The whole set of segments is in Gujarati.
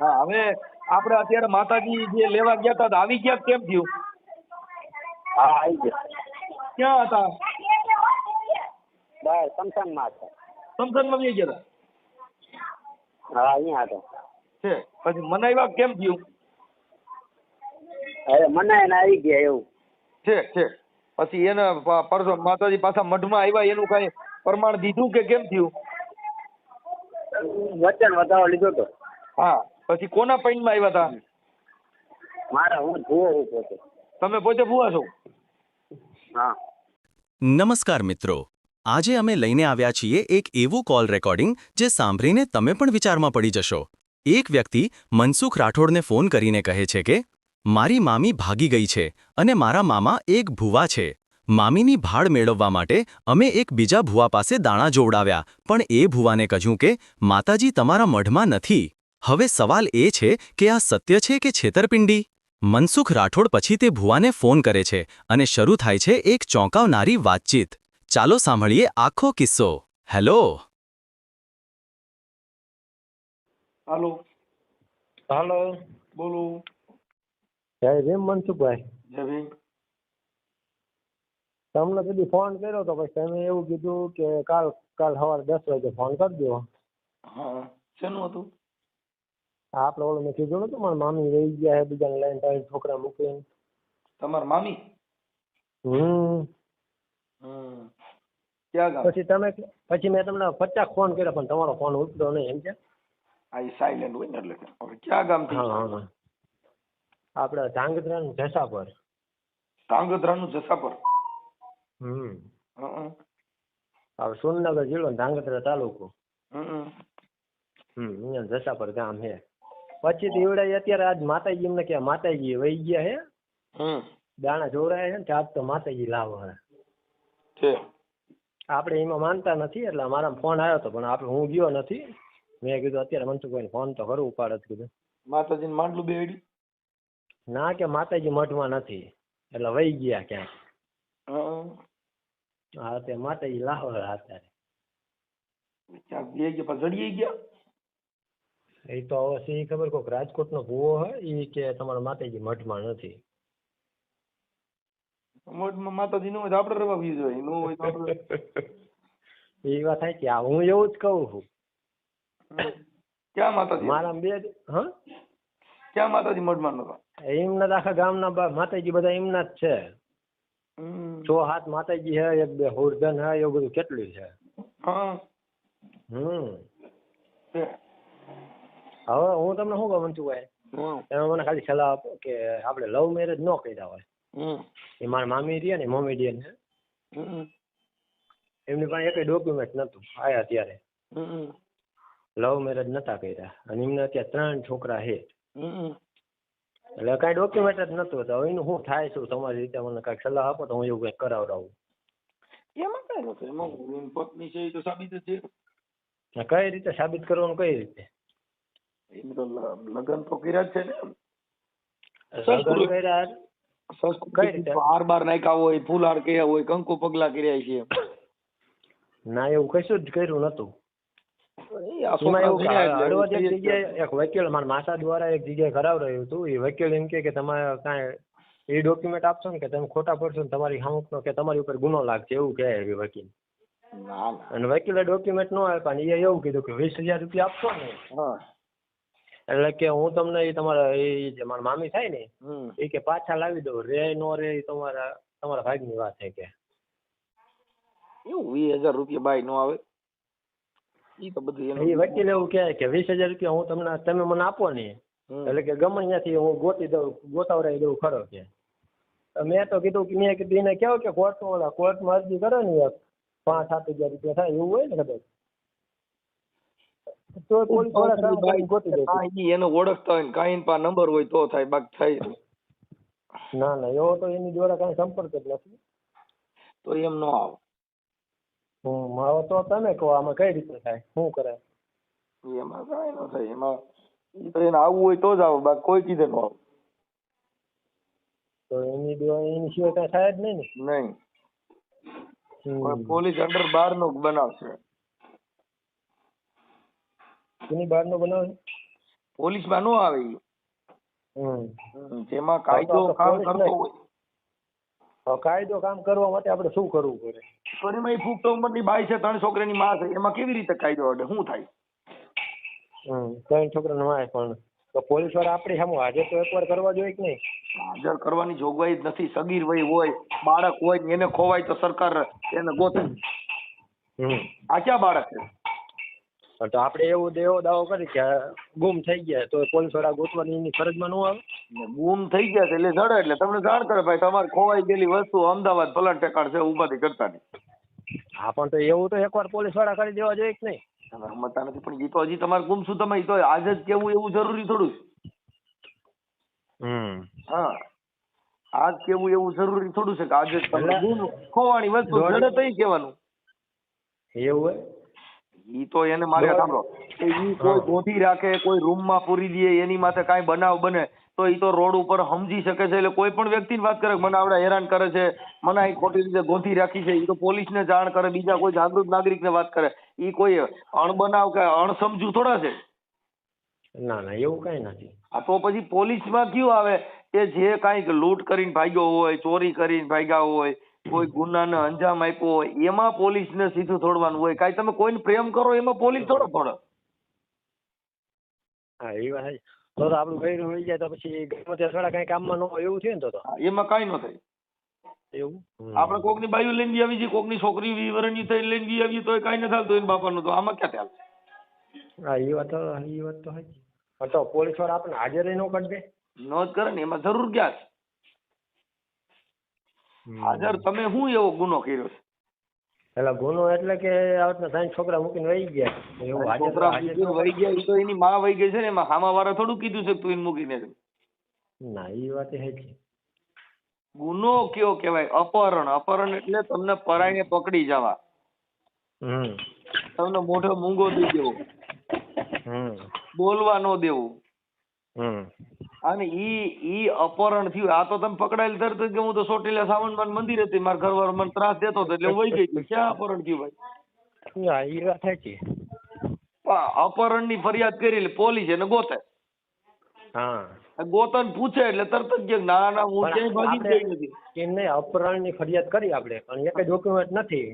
હા, હવે આપણે અત્યારે માતાજી જે લેવા ગયા હતા તો આવી ગયા કેમ થયું? હા આવી ગયો. ક્યાં હતા? બસ સમસાનમાં હતા. સમસનમાં લઈ ગયા હતા. હા અહીંયા હતો. છે પછી મનાવ્યા કેમ થયું? હવે મનાઈને આવી ગયા એવું. છે પછી એને પરસો માતાજી પાછા મઢમાં આવ્યા એનું કઈ પ્રમાણ દીધું કે કેમ થયું? વચન વધારો લીધો તો. હા, પછી કોના પૈણમાં આવ્યા હતા? મારા હું ભૂવો પોતે. તમે પોતે ભૂવા છો? હા. નમસ્કાર મિત્રો, આજે અમે લઈને આવ્યા છીએ એક એવું કોલ રેકોર્ડિંગ જે સાંભળીને તમે પણ વિચારમાં પડી જશો. એક વ્યક્તિ મનસુખ રાઠોડને ફોન કરીને કહે છે કે મારી મામી ભાગી ગઈ છે અને મારા મામા એક ભૂવા છે. મામીની ભાડ મેળવવા માટે અમે એક બીજા ભૂવા પાસે દાણા જોવડાવ્યા, પણ એ ભૂવાને કહ્યું કે માતાજી તમારા મઢમાં નથી. હવે સવાલ એ છે કે આ સત્ય છે કે છેતરપિંડી? મનસુખ રાઠોડ પછી તે ભૂવાને ફોન કરે છે અને શરૂ થાય છે એક ચોંકાવનારી વાતચીત. ચાલો સાંભળીએ આખો કિસ્સો. હેલો. હાલો. હાલો. બોલો. જય ભીમ મનસુખભાઈ. જય ભીમ. તમને કીધું ફોન કર્યો તો પછી તમે એવું કીધું કે કાલ સવારે 10 વાગે ફોન કરજો. હા, શેનું હતું? આપણે ઓલું મેં કીધું નતું મારા મામી રહી ગયા છે બીજાને લઈને ત્રણ છોકરા મૂકીને. તમાર મામી? હમ. ક્યાં ગામ? પછી મેં તમને 50 ફોન કર્યા પણ તમારો ફોન ઉઠતો નહીં, એમ છે? આ સાયલેન્ટ હોય ને એટલે. હવે ક્યાં ગામ થી? હા. આપણે ધાંગધ્રાનું જસાપર. ધાંગધ્રાનું જસાપર? હમ. હં. હવે સુરનગર જિલ્લો ધાંગધ્રા તાલુકો. હં. અહીંયા જસાપર ગામ છે. પછી તો એવડે અત્યારે આજ માતાજી એમને કે માતાજી વહી ગયા હે. દાણા જોડાયા છે ને આજ તો માતાજી લાવો છે. આપણે એમાં માનતા નથી એટલે મારા ફોન આવ્યો હતો પણ હું ગયો નથી. મેં કીધું અત્યારે મનસુખભાઈ ફોન તો કરવું ઉપાડ જ કીધું. માતાજીને માંડલું બેડી? ના કે માતાજી મઠમાં નથી એટલે વહી ગયા ક્યાંક. હા તે માતાજી લાવો અત્યારે. ક્યાંક બે ગયા પછી જડી ગયા? એ તો હવે સી ખબર કોઈક રાજકોટનો ભૂવો હોય એ કે તમારા માતાજી મઠમાં નથી. મઠમાં માતાજી ન હોય તો આપણે રવાવી જોઈએ, ન હોય તો આપણે એ વાત થાય કે હું એવું જ કહું છું. ક્યાં માતાજી? મારા બે હા ક્યાં માતાજી મઠમાં નતા? એમના જ આખા ગામના માતાજી બધા એમના જ છે. 6-7 માતાજી છે, 1-2 હોરધન છે, એવું બધું કેટલું છે. હવે હું તમને શું કહું મનસુખભાઈ, તમે મને ખાલી સલાહ આપો કે આપણે લવ મેરેજ ન કર્યા હોય. એ મારા મામી રહ્યા ને મમ્મી રહ્યા ને એમની પાસે એકય ડોક્યુમેન્ટ નતું આયા ત્યારે. લવ મેરેજ નતા કર્યા અને એમને અત્યારે 3 છોકરા છે. એટલે કઈ ડોક્યુમેન્ટ જ નતું તો એનું શું થાય શું તમારી રીતે મને કઈક સલાહ આપો તો હું એવું કઈક કરાવડાવું. એમાં કઈ નથી, એમાં પત્ની છે એ તો સાબિત જ છે. કઈ રીતે સાબિત કરવાનું, કઈ રીતે? એને તો લગ્ન તો કર્યા જ છે ને. લગ્ન કર્યા કઈ રીતે? હાર બાર નાખ્યા હોય, ફૂલહાર કર્યા હોય, કંકુ પગલા કર્યા છે. ના એવું કશું જ કર્યું નતું. એમાં એવું હળવદ એક જગ્યાએ એક વકીલ મારા માસા દ્વારા એક જગ્યાએ કરાવડાવ્યું હતું. એ વકીલ એમ કે તમારે કાંઈ એ ડોક્યુમેન્ટ આપશો ને કે તમે ખોટા પડશો ને તમારી સામુકનો કે તમારી ઉપર ગુનો લાગશે એવું કહે છે વકીલ. અને વકીલે ડોક્યુમેન્ટ ન આપ્યા ને એ એવું કીધું કે 20,000 રૂપિયા આપશો ને એટલે કે હું તમને એ તમારા એ જે મારા મામી થાય ને એ કે પાછા લાવી દઉં, રે નો રે તમારા ભાગની વાત છે કે. એવું 20,000 રૂપિયા બાય નો આવે? એ વકીલ એવું કહે કે 20,000 રૂપિયા હું તમને તમે મને આપો ને એટલે કે ગમે ત્યાંથી હું ગોતી દઉં, ગોતાવડાવી દઉં ખરો કે. મેં તો કીધું કે મેં કીધું એને કેવું કે કોર્ટમાં અરજી કરો ને 5-7,000 રૂપિયા થાય એવું હોય ને કદાચ તો એને ઓળખતા હોય ને કાંઈ પા નંબર હોય તો થાય, બાકી થાય. ના એવો તો એની જોડે કઈ સંપર્ક જ નથી તો એમ ન આવે. હવે તો તમે કહો આમાં કઈ રીતે થાય, શું કરે? એમાં કઈ ન થાય, એમાં તો એને આવવું હોય તો જ આવે, બાકી કોઈ કીધે ન આવે. તો એની સિવાય કઈ થાય જ નહીં ને. નહીં, પોલીસ અંડર 12 નો બનાવશે. એની 12 નો બનાવે? પોલીસમાં નો આવે ઈ. જેમાં તો કાયદો આપણે કામ પોલીસ કરતો નહીં. હોય હવે કાયદો કામ કરવા માટે આપણે શું કરવું પડે? પણ એમાં ઈ પુખ્ત ઉંમરની બાઈ છે, 3 છોકરાની માં છે, એમાં કેવી રીતે કાયદો અડે? શું થાય? 3 છોકરાનો વાય પણ તો પોલીસ વાળા આપણી સામે હાજર તો એકવાર કરવા જોઈએ કે નહીં? હાજર કરવાની જોગવાઈ જ નથી. સગીર વય હોય, બાળક હોય ને એને ખોવાય તો સરકાર એને ગોતે. આ ક્યાં બાળક છે? તો આપણે એવો દાવો કરી કે ગુમ થઈ ગયા તો પોલીસ વાળા ગોતવાની એની ફરજમાં ન આવે? ને ગુમ થઈ ગયા છે એટલે જડે એટલે તમને જાણ કરે, ભાઈ તમારે ખોવાઈ ગયેલી વસ્તુ અમદાવાદ ફલાણ ઠેકાણ છે, ઉપાધિ કરતા નહીં. હા પણ તો એવું તો એકવાર પોલીસ વાળા કરી દેવા જોઈએ કે નહીં? તમે સમજતા નથી. પણ એ તો હજી તમારે ગુમસુમ ઈ તો આજ જ કેવું એવું જરૂરી થોડું છે. હા, આજ કેવું એવું જરૂરી થોડું છે કે આજે જ તમને ગુમ ખોવાણી વસ્તુ જડે તો ઈ કહેવાનું. એવું હોય? ઈ તો એને મારે સાંભળો કે ઈ કોઈ ગોધી રાખે, કોઈ રૂમમાં પૂરી દે, એની માથે કાંઈ બનાવ બને તો ઈ તો રોડ ઉપર સમજી શકે છે. એટલે કોઈ પણ વ્યક્તિની વાત કરે મને આવડા હેરાન કરે છે, મને અહીં ખોટી રીતે ગોધી રાખી છે, ઈ તો પોલીસને જાણ કરે, બીજા કોઈ જાગૃત નાગરિકને વાત કરે. ઈ કોઈ અણબનાવ કે અણસમજુ થોડા છે. ના એવું કઈ નથી. આ તો પછી પોલીસમાં કયું આવે કે જે કાંઈક લૂંટ કરીને ભાગ્યો હોય, ચોરી કરીને ભાગ્યા હોય, કોઈ ગુનાને અંજામ આપ્યો હોય, એમાં પોલીસને સીધું થોડવાનું હોય. કાંઈ તમે કોઈને પ્રેમ કરો એમાં પોલીસ થોડો થોડે. હા એ વાત છે. તો આપણું ગયરું હોઈ જાય તો પછી ગમે ત્યાં થોડા કઈ કામમાં ન હોય એવું થયું ને તો એમાં કાંઈ ન થાય. એવું આપણે કોકની બાયું લઈને બી આવી છે, કોકની છોકરી 20 વર્ષની થઈ લઈને બી આવી તો કાંઈ ન થાતું એને બાપાનું, તો આમાં ક્યાં ચાલે? હા એ વાત તો હાચી. તો પોલીસ વાળા આપણે હાજર ન કરી દે? નો જ કરે ને, એમાં જરૂર ક્યાં છે? હાજર તમે શું એવો ગુનો કર્યો છે? એટલે ગુનો એટલે કે આવતના 3 છોકરા મૂકીને વહી ગયા એવું છોકરા મૂકીને વહી ગયા ઈ તો એની માં વહી ગઈ છે ને, એમાં હામા વાળા થોડું કીધું છે કે તું એને મૂકીને છે? ના એ વાત છે. ગુનો કયો કહેવાય? અપહરણ. અપહરણ એટલે તમને પરાઈને પકડી જવા, તમને મોઢે મૂંગો દઈ દેવો, બોલવા ન દેવું, અને ઈ અપહરણ થયું. આ તો તમે પકડાયેલ તરત જ કે હું તો ચોટીલા સાવનબાન મંદિર હતી, મારા ઘરવાળો મને ત્રાસ દેતો હતો એટલે હું વહી ગઈ હતી. ક્યાં અપહરણ થયું ભાઈ? હા એ વાત સાચી. અપહરણ ની ફરિયાદ કરી એટલે પોલીસ એને ગોતે. હા ગોતન પૂછે એટલે તરત જ કે ના ના હું ક્યાંય ભાગી જ ગઈ નથી. કેમ નહીં અપહરણ ની ફરિયાદ કરી આપણે પણ એક ડોક્યુમેન્ટ નથી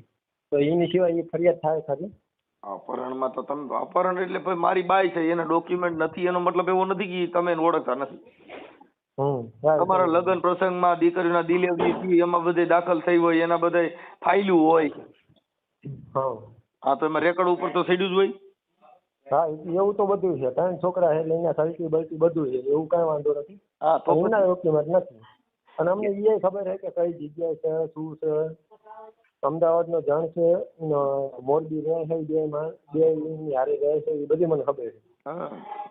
તો એની સિવાય એ ફરિયાદ થાય ખરી? અપહરણમાં તો તમે અપહરણ એટલે ભાઈ મારી બાઈ છે એના ડોક્યુમેન્ટ નથી એનો મતલબ એવો નથી કે તમે એને ઓળખતા નથી. તમારા લગ્ન પ્રસંગમાં દીકરીના ડિલિવરી થી એમાં બધે દાખલ થઈ હોય, એના બધા ફાઇલું હોય. હા તો એમાં રેકોર્ડ ઉપર તો સડ્યું જ હોય. હા એવું તો બધું છે. 3 છોકરા છે એટલે એના સલટી બલટી બધું છે, એવું કઈ વાંધો નથી. હા તો એના ડોક્યુમેન્ટ નથી અને અમને એ ખબર છે કે કઈ જગ્યાએ છે શું છે. અમદાવાદ નો જણ છે, મોરબી રહે છે, બે હારે રહે છે, એ બધી મને ખબર છે.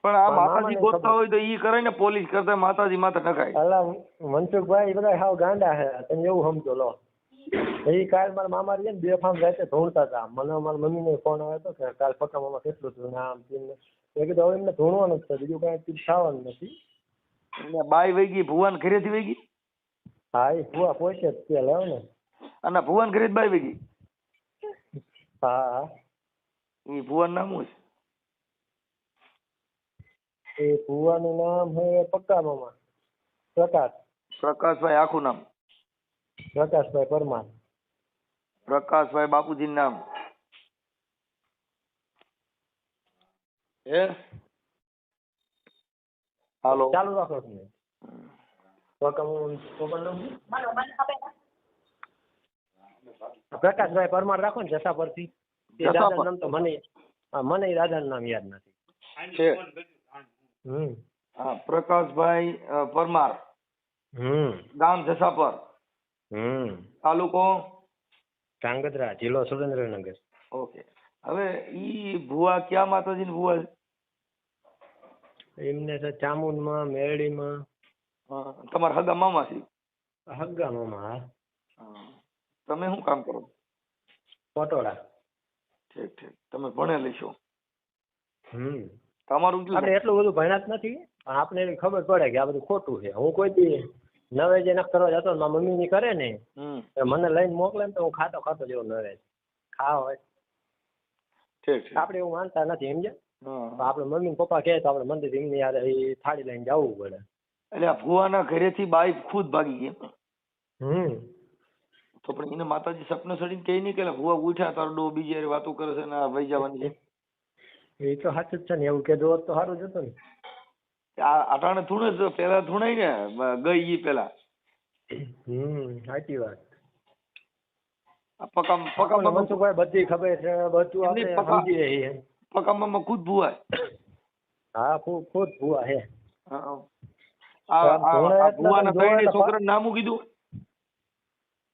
પણ આ માતાજી ગોતતા હોય તો ઈ કરે ને, પોલીસ કરતા માતાજી માથે નખાય. અલા મનસુખભાઈ બધા હાવ ગાંડા છે, તમે એવું સમજો લો. એ કાલ મારા મામા રહીએ ને 2 ફાર્મ રાતે ધૂણતા હતા. મને મારા મમ્મીને ફોન આવ્યો હતો કે કાલ પક્કા મામા કેટલું ધૂણ આમ તેમ. મેં કીધું હવે એમને ધૂણવાનું જ છે, બીજું કઈ થવાનું નથી. બાઈ વહી ગઈ ભુવન ઘરેથી વહી ગઈ? હા એ ભુવા પહોંચે જ ત્યાં લેવ ને. અને ભુવન ઘરે જ બાઈ વહી ગઈ? હા એ ભુવન નામ શું છે? એ ભુવાનું નામ છે પક્કા મામા પ્રકાશ. પ્રકાશભાઈ આખું નામ? પ્રકાશભાઈ પરમાર. પ્રકાશભાઈ બાપુજી નામ હે? હાલો ચાલુ રાખો તમે. પ્રકાશભાઈ પરમાર રાખો ને જસા પરથી. એ દાદાનું નામ તો મને દાદાનું નામ યાદ નથી. હા પ્રકાશભાઈ પરમાર, ગામ જસાપર, તાલુકો ધ્રાંગધ્રા, જિલ્લો સુરેન્દ્રનગર. ઓકે. હવે ઈ ભુવા ક્યાં માતાજી ભુવા છે? એમને છે ચામુંડમાં, મેરડીમાં. તમારા હગા મામા છે? હગા મામા. તમે શું કામ કરો? પટોળા. ઠીક ઠીક. તમે ભણેલી છો? તમારું આપણે એટલું બધું ભણ્યા જ નથી પણ આપણે એવી ખબર પડે કે આ બધું ખોટું છે. હું કોઈ દી નવે જે નખ કરવા જતો મારા મમ્મી ની કરે ને મને લઈને મોકલે ને તો હું ખાતો જેવો નવે ખાવા હોય. આપણે એવું માનતા નથી સમજ્યા. હા. આપણે મમ્મી ને પપ્પા કહે તો આપણે મંદિર એમની યાર એ થાળી લઈને જવું પડે. એટલે આ ભુવાના ઘરેથી બાઈ ખુદ ભાગી ગઈ. તો પણ એને માતાજી સપને સડીને કહી નહીં કે ભુવા ઉઠ્યા તારો ડો બીજી હારે વાતો કરે છે ને આ વહી જવાની છે. એ તો સાચું જ છે ને, એવું કીધું હોત તો સારું જ હતું ને. આ અટાણે થોડે જ પેલા થોડાય ને ગઈ ઈ પેલા. સાચી વાત. આ પકા આપણને મનસુખભાઈ બધી ખબર છે, બધું આપણે સમજીએ છીએ. પકામાં ખુદ ભુવા. હા ખુદ ભુવા હે. આ ભુવાના ત્રણેય છોકરાનું નામ શું કીધું?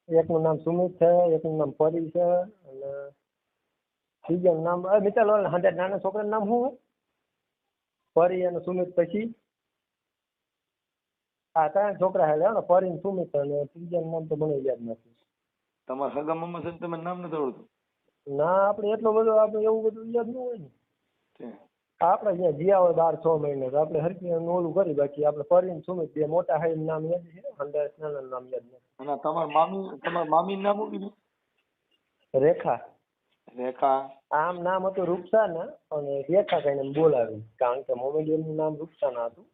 એકનું નામ સુમિત છે, એકનું નામ પરી છે, અને ત્રીજાનું નામ મિત્તલ નાના છોકરાનું નામ શું? પરી અને સુમિત. પછી આ ત્રણ છોકરા હે ને, પરી ને સુમિત, અને ત્રીજાનું નામ તો મને યાદ નથી. તમારા સગા મામા છે તમે નામ નથી આવડતું? ના, આપણે એટલો બધો આપણે એવું બધું યાદ ન હોય ને. આપણે જ્યાં જ્યાં હોય 12-6 મહિને તો આપણે હરકી ઓલું કરી, બાકી આપણે પરી ને સુમિત બે મોટા હાઈ નામ યાદ છે, અંદાજ નાના નામ યાદ નથી. અને તમારા મામી નામ શું કીધું? રેખા. રેખા. આમ નામ હતું રૂપસાના, અને રેખા કઈને બોલાવી, કારણ કે મમ્મી નું નામ રૂપસાના હતું.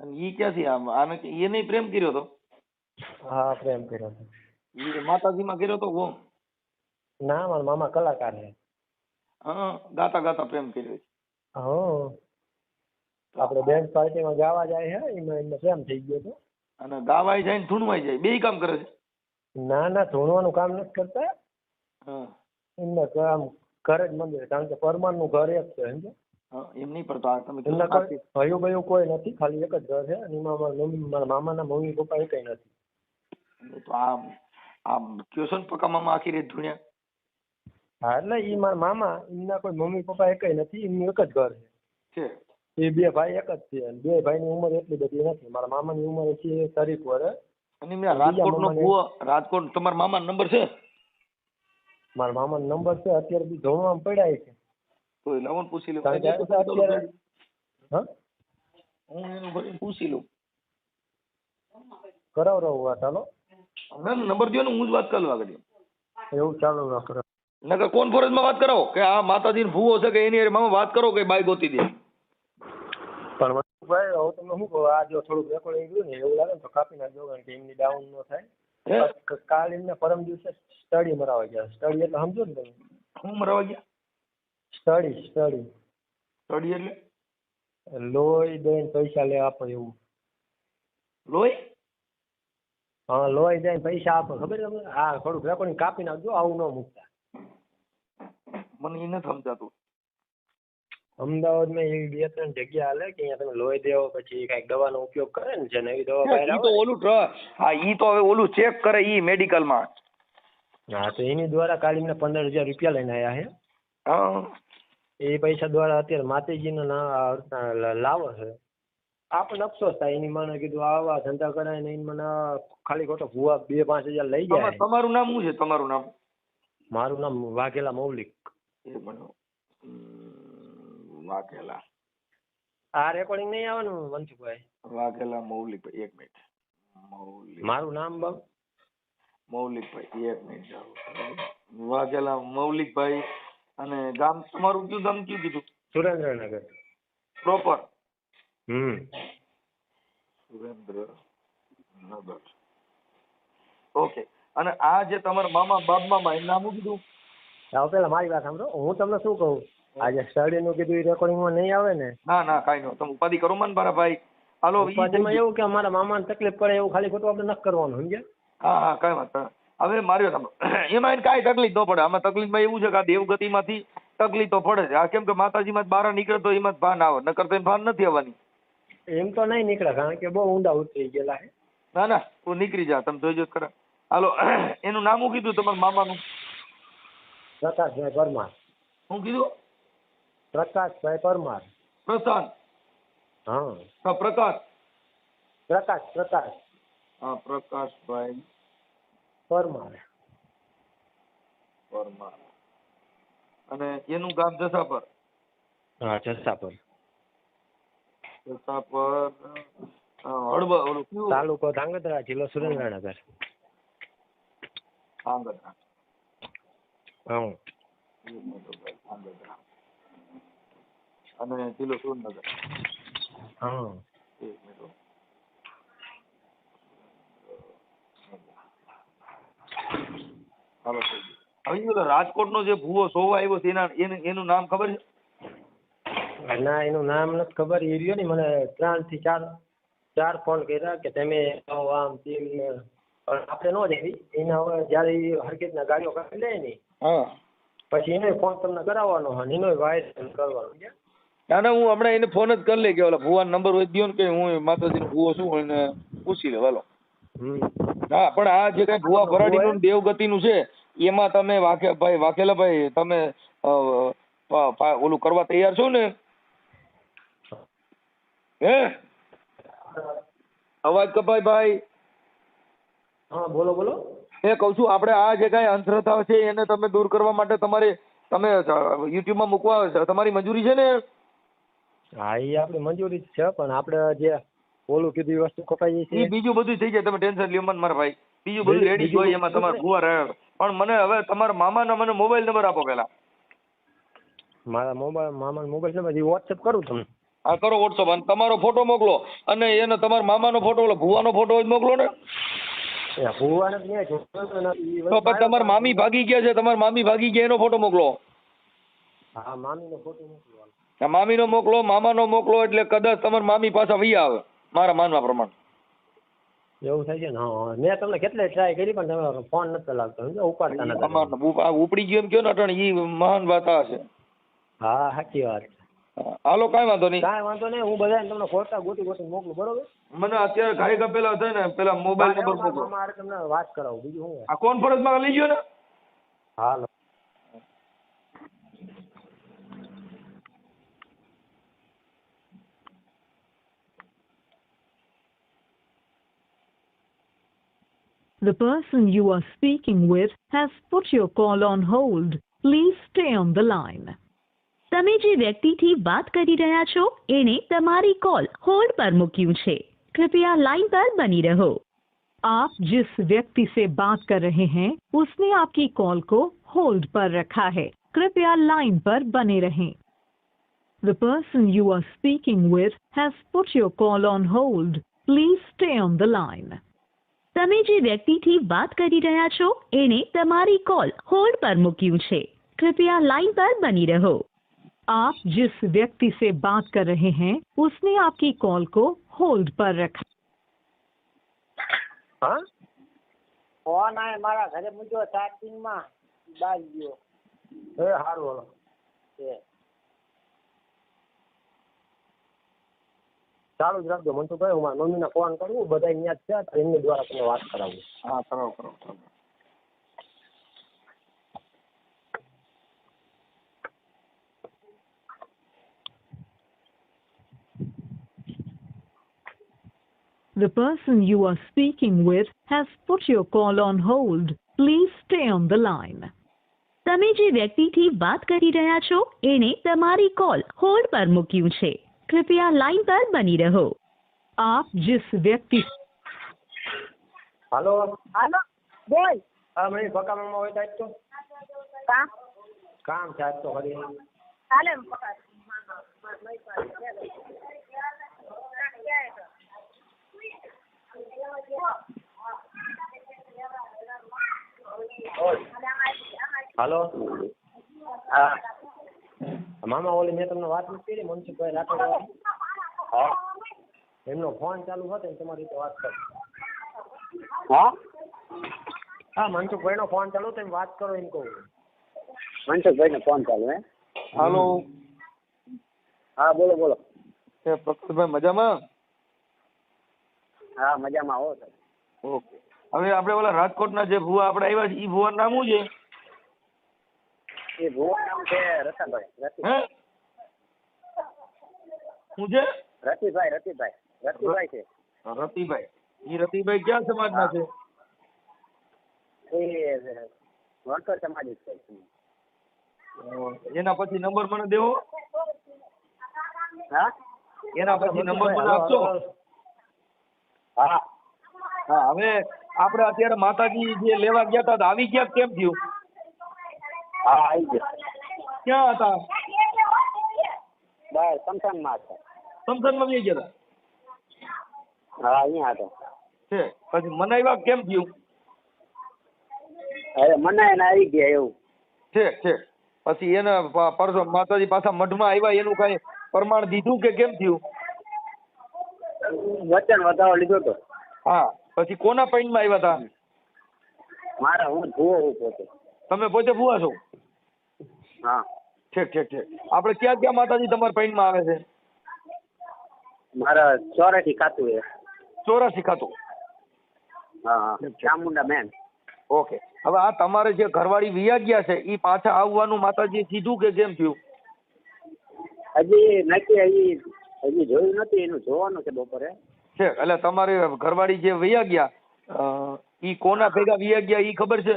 અને ઈ ક્યાંથી આને એને પ્રેમ કર્યો હતો? હા, પ્રેમ કર્યો હતો. ઈ માતાજીમાં કર્યો હતો ગો? ના, મારા મામા કલાકાર છે. હા, ગાતા ગાતા પ્રેમ કર્યો. હા, આપણે બેન્ડ પાર્ટીમાં ગાવા જાય છે, એમાં પ્રેમ થઈ ગયો હતો. અને ગાવાય જાય ને ધૂણવાય જાય, બેય કામ કરે છે? ના ના, ધૂણવાનું કામ નથી કરતા. હા. એમને કામ ઘરે જ મંદિર, કારણ કે પરમાર નું ઘર એક છે. સમજો? એમ નહીં, પણ તો આ તમે એમના કોઈ ભાઈઓ ભાઈઓ કોઈ નથી, ખાલી એક જ ઘર છે, અને એમાં મારા મામાના મમ્મી પપ્પા એ કઈ નથી. તો આ ક્વેશ્ચન પકામાં આખી રેત ધૂણ્યા? હા, એટલે ઈ મારા મામા, એમના કોઈ મમ્મી પપ્પા એ કઈ નથી, એમનું એક જ ઘર છે. એ બે ભાઈ એક જ છે, અને બે ભાઈની ઉંમર એટલી બધી નથી. મારા મામાની ઉંમર છે 30 વર્ષ. અને મેં રાજકોટ નો ભુવો, રાજકોટ તમારા મામા નંબર છે? મારા મામાનો નંબર છે, અત્યારે બી ધોણવામાં પડ્યા છે. તો લાવો પૂછી લઉં. અત્યારે હા, હું એનું પૂછી લઉં. કરાવરાવું વાત. હાલો, ના નંબર દો ને, હું જ વાત કરું આગળ. એવું ચાલુ રાખો. નકર કોન્ફરન્સમાં વાત કરો કે આ માતાજી ભૂવો છે કે એની મામા વાત કરો કે બાઈ ગોતી દે. પણ ભાઈ હવે તમે શું કહો, આ જો થોડુંક રેકોર્ડિંગ ગયું ને એવું લાગે ને તો કાપી નાખજો, કારણ કે એમની ડાઉન ન થાય. કાલ એમને પરમ દિવસે સ્ટડી મરાવા ગયા. સ્ટડી એટલે સમજો ને તમે? શું મરાવા ગયા? સ્ટડી સ્ટડી એટલે લોહી દઈને પૈસા લે આપો એવું. લોહી? હા, લોહી દઈને પૈસા આપો, ખબર તમને? હા, થોડુંક રેકોર્ડિંગ કાપી નાખજો, આવું ન મૂકતા. મને એ નથી સમજાતું. અમદાવાદમાં એવી 2-3 જગ્યા હાલે કે અહીંયા તમે લોહી દેવો, પછી કઈક દવાનો ઉપયોગ કરે ને, જે નવી દવા બહાર ઈ તો આવે. ઓલું હા, ઈ તો હવે ઓલું ચેક કરે ઈ મેડિકલમાં. હા, તો એની દ્વારા કાલે એમને 15,000 રૂપિયા લઈને આવ્યા છે. હા, એ પૈસા દ્વારા અત્યારે માતાજીનો લાવો છે. આપણને અફસોસ થાય, એની મને કીધું આવા ધંધા કરાય ને મને ખાલી ખોટો ભૂવા 2-5 હજાર લઈ જાય. તમારું નામ શું છે? તમારું નામ? મારું નામ વાઘેલા મૌલિક. વાઘેલા. આ રેકોર્ડિંગ નહીં આવવાનું મનસુખભાઈ? વાઘેલા મૌલિકભાઈ, એક મિનિટ. મારું નામ બાબુ મૌલિકભાઈ, એક મિનિટ. વાઘેલા મૌલિકભાઈ. અને ગામ તમારું કયું ગામ કયું કીધું? સુરેન્દ્રનગર પ્રોપર? સુરેન્દ્રનગર. ઓકે. અને આ જે તમારા મામા બાપ મામા એનું નામ શું કીધું? પેલા મારી વાત સાંભળો, હું તમને શું કહું, આજે સ્ટડી નું કીધું એ રેકોર્ડિંગમાં નહીં આવે ને? ના કાઈ નો, તમે ઉપાધિ કરો મન મારા ભાઈ. હાલો, ઉપાધિમાં એવું કે અમારા મામાને તકલીફ પડે એવું ખાલી ખોટું આપણે ન કરવાનું, સમજ્યા? હા, કઈ વાત નહીં. હવે મારી વાત સાંભળો, એમાં કાંઈ તકલીફ ન પડે. આમાં તકલીફમાં એવું છે કે આ દેવગતિમાંથી તકલીફ તો પડે છે. આ કેમ કે માતાજીમાં બહાર નીકળે તો એમાં ભાન આવે, નકર તો ભાન નથી આવવાની. એમ તો નહીં નીકળે, કારણ કે બહુ ઊંડા ઉતરી ગયેલા છે. ના તું નીકળી જા, તમે જોઈજો ખરા. હાલો, એનું નામ શું કીધું તમારા મામાનું? પ્રકાશભાઈ પરમાર. શું કીધું? પ્રકાશભાઈ પરમાર. પ્રશાંત? હા, પ્રકાશ. હા, પ્રકાશભાઈ પરમાર. અને એનું ગામ જસાપર? હા, જસાપર. હળવદ, ઓલું કયું? તાલુકો ધાંગધ્રા, જિલ્લો સુરેન્દ્રનગર. ધાંગધ્રા. હા. અને જિલ્લો સુરેન્દ્રનગર. હા. એક મિનિટ હો. હાલો થઈ ગયું. હવે ઈ પેલો રાજકોટનો જે ભૂવો સોવા આવ્યો છે એનું નામ ખબર છે? ના એનું નામ નથી ખબર. એ રહ્યો ને મને 3 થી 4 ફોન કર્યા કે તમે આવો આમ તેમ ને આપણે નો દેવી એને. હવે જયારે એ હરકતના ગાડીઓ કરી લે ને હા પછી એનો ફોન તમને કરાવવાનો હોય એનો વાયરલ કરવાનો. ના ના, હું હમણાં એને ફોન જ કરી લે કે ઓલા ભૂવાનો નંબર હોય દ્યો ને કે હું માતાજીનો ભૂવો છું એને પૂછી લે હાલો. હા પણ આ જે કઈ ભૂવા ભરાડીનું દેવગતિનું છે એમાં તમે વાઘેલાભાઈ તમે ઓલું કરવા તૈયાર છો ને? હે અવાજ કપાય ભાઈ. હા બોલો બોલો. એ કહું છું આપણે આ જે કઈ અંધશ્રદ્ધા છે એને તમે દૂર કરવા માટે તમે યુટ્યુબમાં મૂકવા તમારી મંજૂરી છે ને? હા એ આપણી મંજૂરી જ છે પણ આપણે જે ઓલું કીધું એ વસ્તુ કપાઈ છે. એ બીજું બધું થઈ જાય, તમે ટેન્શન લ્યો મત મારા ભાઈ. બીજું બધું રેડી જ હોય એમાં તમારે ભૂવા રહે. પણ મને હવે તમારા મામાનો મને મોબાઈલ નંબર આપો પેલા. મારા મામાનો મોબાઈલ નંબર વોટ્સએપ કરું તમને. હા કરો વોટ્સઅપ. અને તમારો ફોટો મોકલો અને એને તમારા મામાનો ફોટો ઓલો ભૂવાનો ફોટો જ મોકલો ને. ભૂવાને તો પછી તમારા મામી ભાગી ગયા છે, તમારા મામી ભાગી ગયા એનો ફોટો મોકલો. હા મામીનો ફોટો મોકલો. મામીનો મોકલો, મામાનો મોકલો એટલે કદાચ તમારા મામી પાછા વહી આવે મારા માનવા પ્રમાણે. એવું થાય છે ને? હા મેં તમને કેટલાય ટ્રાય કરી પણ તમે ફોન નથી લાગતો, ઉપાડતા નથી. ઉપડી ગયો એમ કયો ને અટાણે ઈ મહાન વાત આ છે. હા સાચી વાત. હાલો કાંઈ વાંધો નહીં. કાંઈ વાંધો નહીં, હું બધાને તમને ફોટા ગોતી મોકલું બરોબર. મને અત્યારે ઘાય પેલા છે ને પેલા મોબાઈલ નંબર મોકલો. મારે તમને વાત કરાવું બીજું શું. આ કોન્ફરન્સમાં લઈ ગયો ને? હાલો. The person you are speaking with has put your call on hold. Please stay on the line. તમે જે વ્યક્તિથી વાત કરી રહ્યા છો એણે તમારી કોલ હોલ્ડ પર મૂક્યું છે. कृपया लाइन पर बनी रहो. आप जिस व्यक्ति से बात कर रहे हैं उसने आपकी कॉल को होल्ड पर रखा है. कृपया लाइन पर बने रहें. The person you are speaking with has put your call on hold. Please stay on the line. તમે જે વ્યક્તિથી વાત કરી રહ્યા છો એણે તમારી કોલ હોલ્ડ પર મૂક્યું છે. कृपया लाइन पर बनी रहो. आप जिस व्यक्ति से बात कर रहे हैं उसने आपकी कॉल को होल्ड पर रखा. હા ફોન આય મારા ઘરે મૂક્યો ચાર્જિંગમાં બાજ ગયો. એ સારું હાલો. ચાલુ જ રાખજો મનસુખભાઈ. હું મારા મમ્મીને ફોન કરું, બધા અહીંયા જ છે, એમની દ્વારા તમને વાત કરાવું. હા કરો. The person you are speaking with has put your call on hold. Please stay on the line. તમે જે વ્યક્તિથી વાત કરી રહ્યા છો એણે તમારી કોલ હોલ્ડ પર મૂક્યું છે. कृपया लाइन पर बनी रहो. आप जिस व्यक्ति હાલો હાલો બોલ. હા મને પકામાં હોય સાહેબ તો કામ સાહેબ તો કરી હાલે હાલો. હા મામા ઓલી મેં તમને વાત નથી કરી મનસુખભાઈ રાઠોડ. હા એમનો ફોન ચાલુ હતો ને તમારી રીતે વાત કરો. હા મનસુખભાઈ નો ફોન ચાલુ તમે વાત કરો એમ કહું. મનસુખભાઈ નો ફોન ચાલુ હે. હાલો. હા બોલો બોલો. એ પ્રકાશભાઈ મજામાં? હા મજામાં હો સર. ઓકે. હવે આપણે ઓલા રાજકોટના જે ભુવા આપણે આવ્યા છે ઈ ભુવાનું નામ શું છે? એ ભુવાનું નામ છે રતાભાઈ. હે શું છે? રતિભાઈ છે. રતિભાઈ. ઈ રતિભાઈ ક્યાં સમાજના છે? એ વણકર સમાજ છે. એના પછી નંબર મને દેવો. હા એના પછી નંબર મને આપજો. હા હા હવે આપણે અત્યારે માતાજી જે લેવા ગયા હતા આવી ગયા કેમ થયું? હા આવી ગયો. ક્યાં હતા? બહાર સમસાનમાં હતા. સમસનમાં વહી ગયા હા અહીંયા હતા. છે પછી મનાવ્યા કેમ થયું? હવે મનાય ને આવી ગયા એવું. છે પછી એને પરસો માતાજી પાછા મઢમાં આવ્યા એનું કઈ પ્રમાણ દીધું કે કેમ થયું? વચન વધાવો લીધો તો. હા પછી કોના પૈણમાં આવ્યા હતા? મારા હું જુઓ હું પોતે. તમે પોતે ભૂવા છો? હા. ઠીક આપણે ક્યાં ક્યાં માતાજી તમારા પૈણમાં આવે છે? મારા 84 ખાતું એ. 84 ખાતું. હા ચામુંડા મેન. ઓકે હવે આ તમારે જે ઘરવાળી વિયા ગયા છે એ પાછા આવવાનું માતાજીએ કીધું કે કેમ થયું? હજી નક્કી હજી જોયું નથી, એનું જોવાનું છે બપોરે. છે એટલે તમારે ઘરવાળી જે વયા ગયા ઈ કોના ભેગા વયા ગયા ઈ ખબર છે?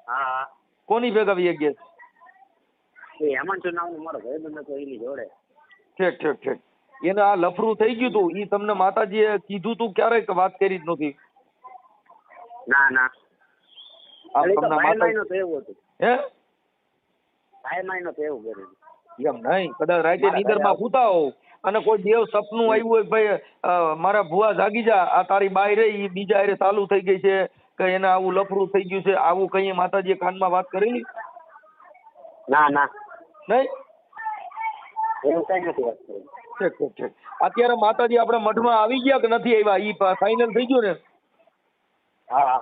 હા. કોની ભેગા વયા ગયા છે? એ હેમંત નામનો મારો ભાઈબંધ હતો એની જોડે. ઠીક એને આ લફરું થઈ ગયું તું ઈ તમને માતાજીએ કીધું તું ક્યારેય વાત કરી જ નથી? ના. આમ તમને મહિનો તો એવું હતું. હે? 2 મહિનો તો એવું કર્યું. એમ નહીં, કદાચ રાતે નીંદરમાં સૂતા હોવ અને કોઈ દેવ સપનું આવ્યું હોય ભાઈ મારા ભુવા જાગી જા, આ તારી બાઈ રહી ઈ બીજા હારે ચાલુ થઈ ગઈ છે કે એને આવું લફરું થઈ ગયું છે, આવું કઈ માતાજીએ કાનમાં વાત કરેલી? ના. નહીં? એવું કઈ નથી વાત કરી. ઠીક. અત્યારે માતાજી આપણે મઢમાં આવી ગયા કે નથી આવ્યા ઈ ફાઇનલ થઈ ગયું ને? હા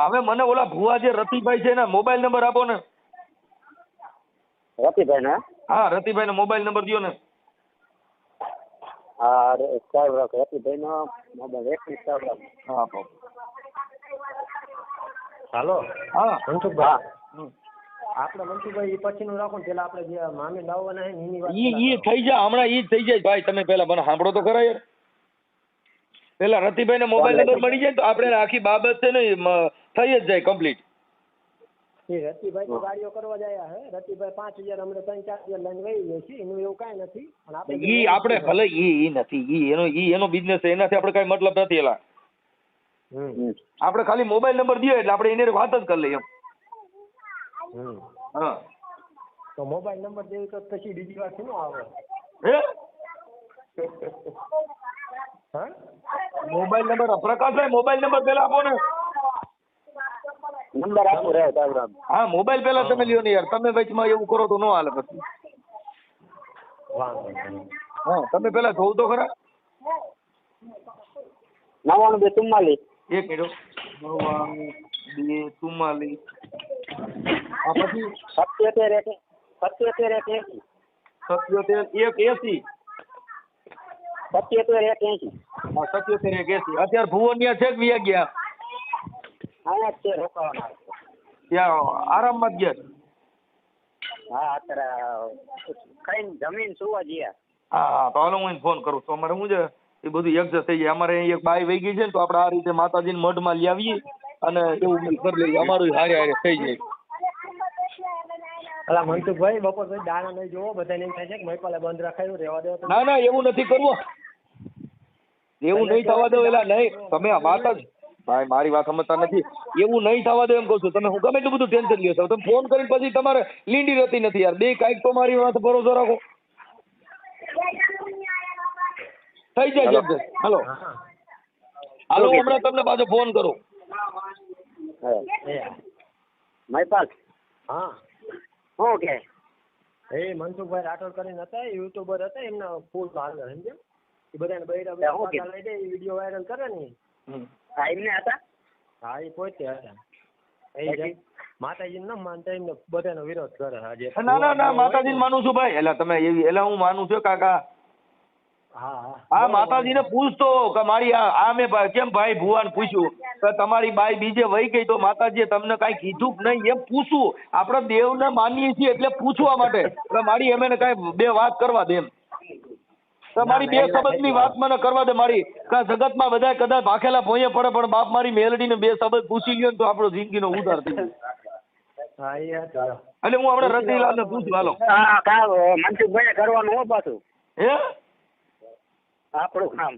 હવે મને ઓલા ભુવા જે રતિભાઈ છે ને મોબાઈલ નંબર આપો ને. રતિભાઈ ને? હા રતિભાઈ નો મોબાઈલ નંબર દયો ને. હા રતિભાઈ નો મોબાઈલ 21 હા આપો. હાલો. હા મનસુખભાઈ, આપણે મનસુખભાઈ એ પછીનું રાખો ને, પેલા આપણે જે મામી લાવવાના છે ને એની વાત ઈ થઈ જાય હમણાં, ઈ થઈ જાય ભાઈ. તમે પેલા મને સાંભળો તો ખરા યાર. પેલા રતિભાઈ ને મોબાઈલ નંબર મળી જાય તો આપણે આખી બાબત છે ને થઈ જ જાય કમ્પ્લીટ. રતિભાઈ તો ગાડીઓ કરવા જાય હે. રતિભાઈ 5000 અમને 3-4 લઈને વહી જાય છે, એનું એવું કાંઈ નથી. પણ ઈ આપણે ભલે ઈ નથી એનો બિઝનેસ છે, એનાથી આપણે કઈ મતલબ નથી. એલા આપણે ખાલી મોબાઈલ નંબર દઈએ એટલે આપણે એની વાત જ કરી લઈએ એમ. હા તો મોબાઈલ નંબર દેવી તો પછી બીજી વાત શું આવે? હે હા mobile number Prakashbhai mobile number પેલા આપો ને. નંબર આપો રે સાહેબ. હા મોબાઈલ પેલા તમે લ્યો ને યાર, તમે વચમાં એવું કરો તો ન હાલે પછી. હા તમે પેલા જોવ તો ખરા. 99 એક મિનિટ. 99 આ પછી 77 77 180. 77 હા 77 180. અત્યારે ભુવનિયા છે કે વિયા ગયા? હા છે રોકાવાના. ત્યાં આરામમાં જ ગયા? હા અત્યારે ખાઈને જમીન સુવા ગયા. હા તો હાલો હું એને ફોન કરું છું. અમારે શું છે એ બધું એડજસ્ટ થઈ જાય. અમારે અહીં એક બાઈ વહી ગઈ છે ને તો આપણે આ રીતે માતાજીને મઢમાં લઈ આવીએ અને એવું કરી લઈએ. અમારું હારે થઈ જાય. અલા મનસુખભાઈ બપોર પછી દાણા નહીં જોવો, બધાને એમ થાય છે કે મૈપાલે બંધ રાખાયું રહેવા દો. ના એવું નથી કરવું, એવું નહીં થવા દો. એલા નહીં તમે વાત જ ભાઈ મારી વાત સમજતા નથી. એવું નહીં થવા દો એમ કહું છું. તમે હું ગમે એટલું બધું ટેન્શન લ્યો છો, તમે ફોન કરીને પછી તમારે લીંડી રહેતી નથી યાર. બે કાંઈક તો મારી વાત ભરોસો રાખો. થઈ જાય છે. હાલો હમણાં તમને પાછો ફોન કરું. મૈપાલ હા ઓકે. એ મનસુખભાઈ રાઠોડ કરીને હતા, યુટ્યુબર હતા, એમના ફૂલ ભાગ સમજ્યો. એ બધાને બૈરા લઈ દે, વિડીયો વાયરલ કરે ને. હા એમને હતા. હા એ પોતે હતા. એ માતાજી ન માનતા એમને બધાનો વિરોધ કરે. આજે ના માતાજી માનું છું ભાઈ. એલા તમે એવી એલા હું માનું છું કાકા. હા માતાજીને પૂછતો કે મારી આ મેં કેમ ભાઈ ભુવાને પૂછ્યું કે તમારી બાઈ બીજે વહી ગઈ તો માતાજીએ તમને કાંઈ કીધું કે નહીં એમ પૂછવું. આપણે દેવને માનીએ છીએ એટલે પૂછવા માટે કે મારી એમને કાંઈ બે વાત કરવા દે એમ. તમારી બે શબ્દની વાત મને કરવા દે. મારી જગતમાં બધા કદાચ ભાખેલા ભોંયે પડે પણ બાપ મારી મેલડીને બે શબ્દ પૂછી લ્યો ને તો આપણો જિંદગીનો ઉધાર થઈ જાય. એટલે હું આપણે રતિલાલને પૂછું. હાલો મનસુખભાઈ કરવાનું હો પાછું. હે આપણું કામ.